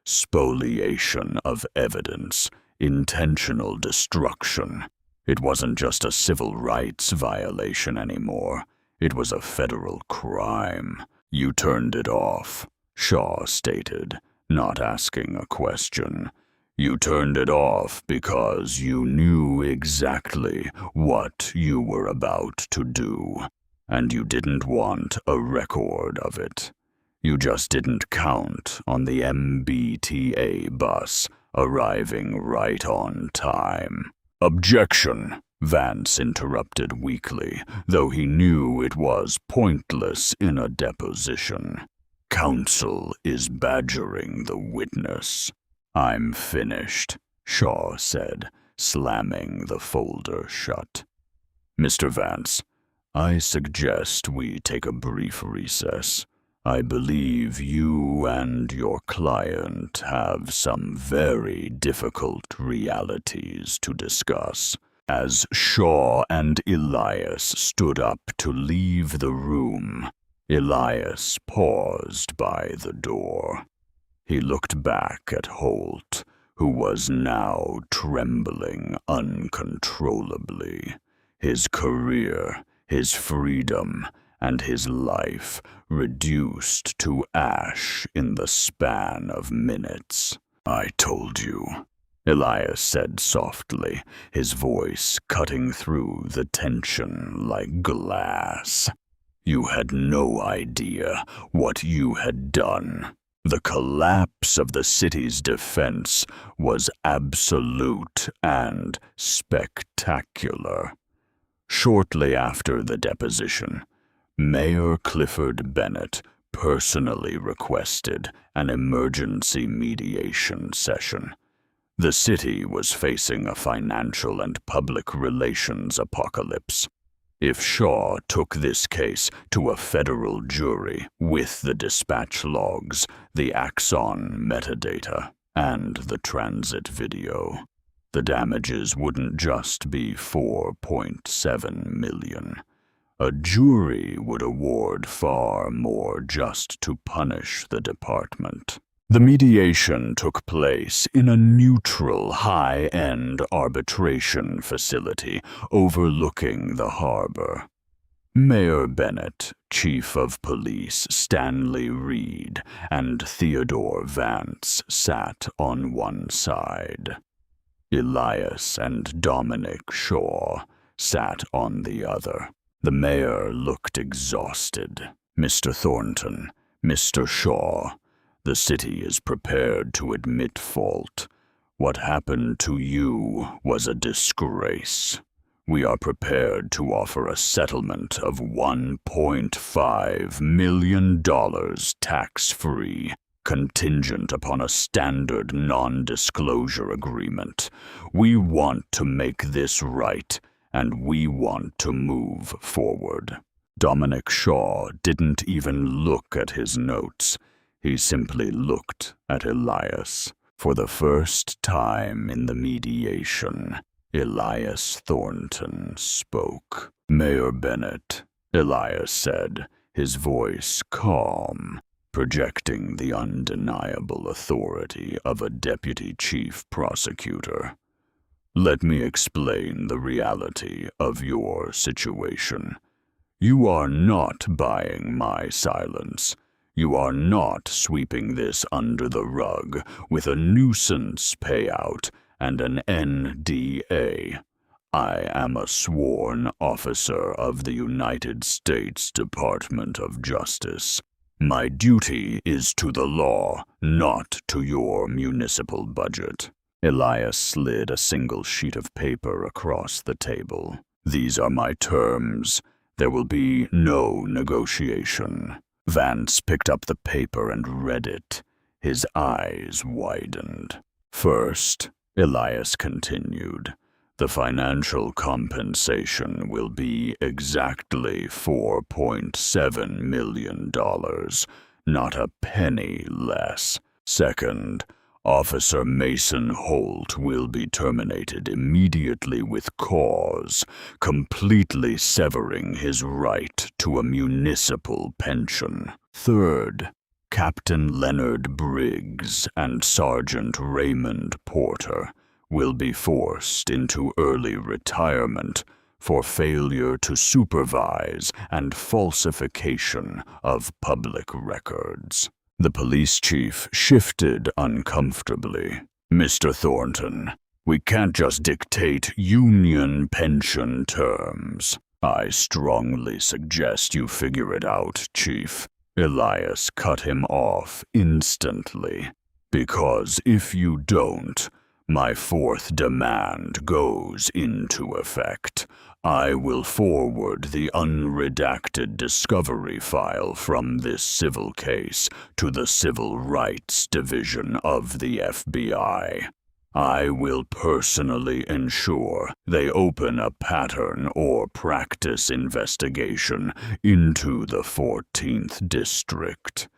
Spoliation of evidence, intentional destruction. It wasn't just a civil rights violation anymore. It was a federal crime. "You turned it off," Shaw stated, not asking a question. "You turned it off because you knew exactly what you were about to do. and you didn't want a record of it. You just didn't count on the MBTA bus arriving right on time." "Objection," Vance interrupted weakly, though he knew it was pointless in a deposition. "Counsel is badgering the witness." "I'm finished," Shaw said, slamming the folder shut. "Mr. Vance, I suggest we take a brief recess. I believe you and your client have some very difficult realities to discuss." As Shaw and Elias stood up to leave the room, Elias paused by the door. He looked back at Holt, who was now trembling uncontrollably. His career, his freedom, and his life reduced to ash in the span of minutes. "I told you," Elias said softly, his voice cutting through the tension like glass. "You had no idea what you had done. The collapse of the city's defense was absolute and spectacular." Shortly after the deposition, Mayor Clifford Bennett personally requested an emergency mediation session. The city was facing a financial and public relations apocalypse. If Shaw took this case to a federal jury with the dispatch logs, the Axon metadata, and the transit video, the damages wouldn't just be $4.7 million. A jury would award far more just to punish the department. The mediation took place in a neutral, high-end arbitration facility overlooking the harbor. Mayor Bennett, Chief of Police Stanley Reed, and Theodore Vance sat on one side. Elias and Dominic Shaw sat on the other. The mayor looked exhausted. "Mr. Thornton, Mr. Shaw, the city is prepared to admit fault. What happened to you was a disgrace. We are prepared to offer a settlement of $1.5 million tax-free, contingent upon a standard non-disclosure agreement. We want to make this right, and we want to move forward." Dominic Shaw didn't even look at his notes. He simply looked at Elias. For the first time in the mediation, Elias Thornton spoke. "Mayor Bennett," Elias said, his voice calm, projecting the undeniable authority of a deputy chief prosecutor. "Let me explain the reality of your situation. You are not buying my silence. You are not sweeping this under the rug with a nuisance payout and an NDA. I am a sworn officer of the United States Department of Justice. My duty is to the law, not to your municipal budget." Elias slid a single sheet of paper across the table. "These are my terms. There will be no negotiation." Vance picked up the paper and read it. His eyes widened. "First," Elias continued, "the financial compensation will be exactly $4.7 million, not a penny less. Second, Officer Mason Holt will be terminated immediately with cause, completely severing his right to a municipal pension. Third, Captain Leonard Briggs and Sergeant Raymond Porter will be forced into early retirement for failure to supervise and falsification of public records." The police chief shifted uncomfortably. "Mr. Thornton, we can't just dictate union pension terms." I strongly suggest you figure it out, Chief. Elias cut him off instantly. Because if you don't, my fourth demand goes into effect. I will forward the unredacted discovery file from this civil case to the Civil Rights Division of the FBI. I will personally ensure they open a pattern or practice investigation into the 14th District.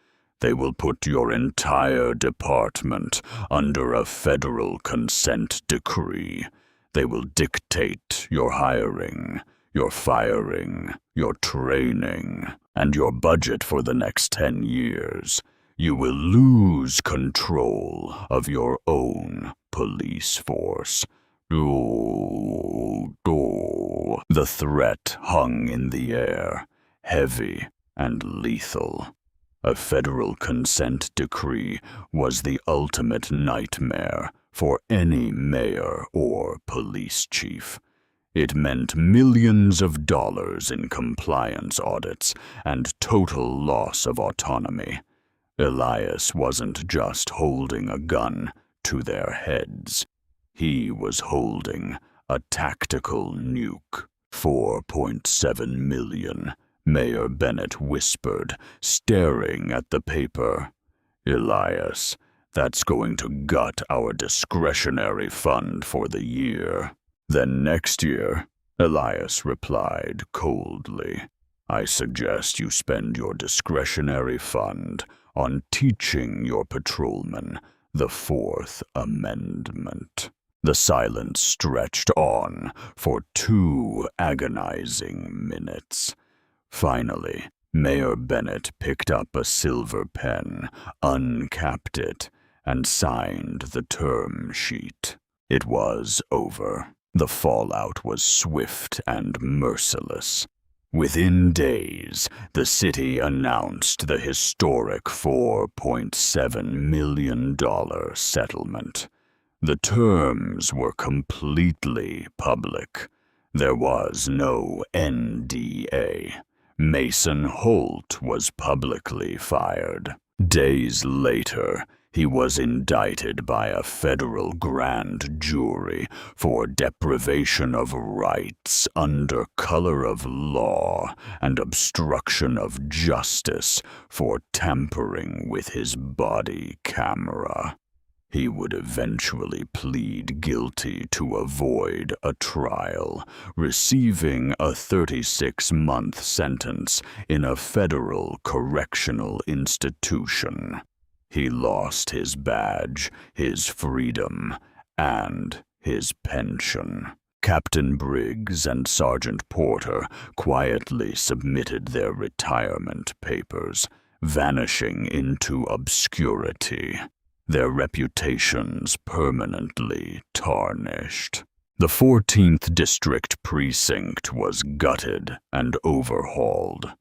They will put your entire department under a federal consent decree. They will dictate your hiring, your firing, your training, and your budget for the next 10 years. You will lose control of your own police force. The threat hung in the air, heavy and lethal. A federal consent decree was the ultimate nightmare for any mayor or police chief. It meant millions of dollars in compliance audits and total loss of autonomy. Elias wasn't just holding a gun to their heads. He was holding a tactical nuke. 4.7 million, Mayor Bennett whispered, staring at the paper. Elias, that's going to gut our discretionary fund for the year. Then next year, Elias replied coldly, I suggest you spend your discretionary fund on teaching your patrolmen the Fourth Amendment. The silence stretched on for 2 agonizing minutes. Finally, Mayor Bennett picked up a silver pen, uncapped it, and signed the term sheet. It was over. The fallout was swift and merciless. Within days, the city announced the historic $4.7 million settlement. The terms were completely public. There was no NDA. Mason Holt was publicly fired. Days later, he was indicted by a federal grand jury for deprivation of rights under color of law and obstruction of justice for tampering with his body camera. He would eventually plead guilty to avoid a trial, receiving a 36-month sentence in a federal correctional institution. He lost his badge, his freedom, and his pension. Captain Briggs and Sergeant Porter quietly submitted their retirement papers, vanishing into obscurity, their reputations permanently tarnished. The 14th District Precinct was gutted and overhauled.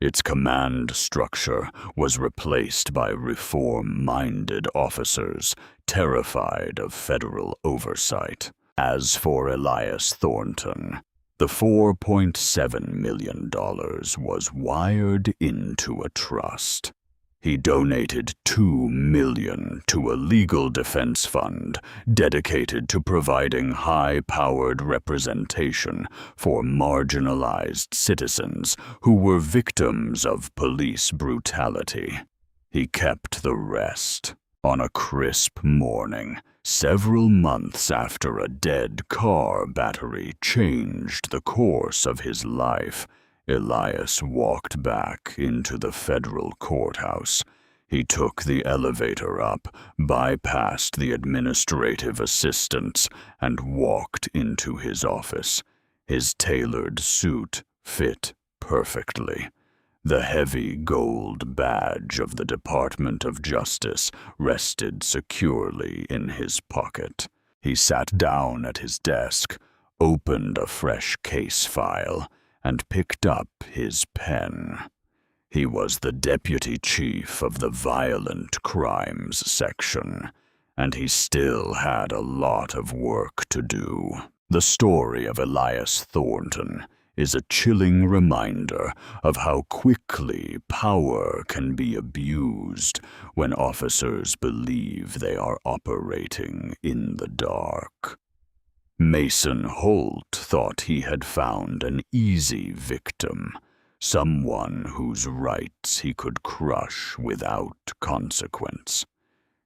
Its command structure was replaced by reform-minded officers terrified of federal oversight. As for Elias Thornton, the $4.7 million was wired into a trust. He donated $2 million to a legal defense fund dedicated to providing high-powered representation for marginalized citizens who were victims of police brutality. He kept the rest. On a crisp morning, several months after a dead car battery changed the course of his life, Elias walked back into the federal courthouse. He took the elevator up, bypassed the administrative assistants, and walked into his office. His tailored suit fit perfectly. The heavy gold badge of the Department of Justice rested securely in his pocket. He sat down at his desk, opened a fresh case file, and picked up his pen. He was the deputy chief of the violent crimes section, and he still had a lot of work to do. The story of Elias Thornton is a chilling reminder of how quickly power can be abused when officers believe they are operating in the dark. Mason Holt thought he had found an easy victim, someone whose rights he could crush without consequence.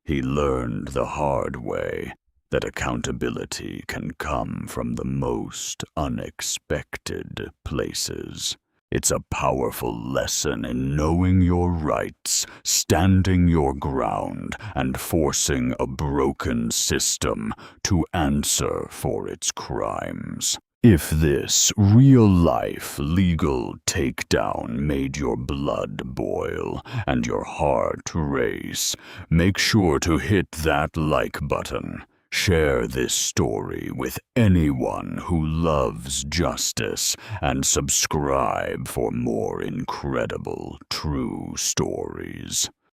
He learned the hard way that accountability can come from the most unexpected places. It's a powerful lesson in knowing your rights, standing your ground, and forcing a broken system to answer for its crimes. If this real-life legal takedown made your blood boil and your heart race, make sure to hit that like button. Share this story with anyone who loves justice, and subscribe for more incredible true stories.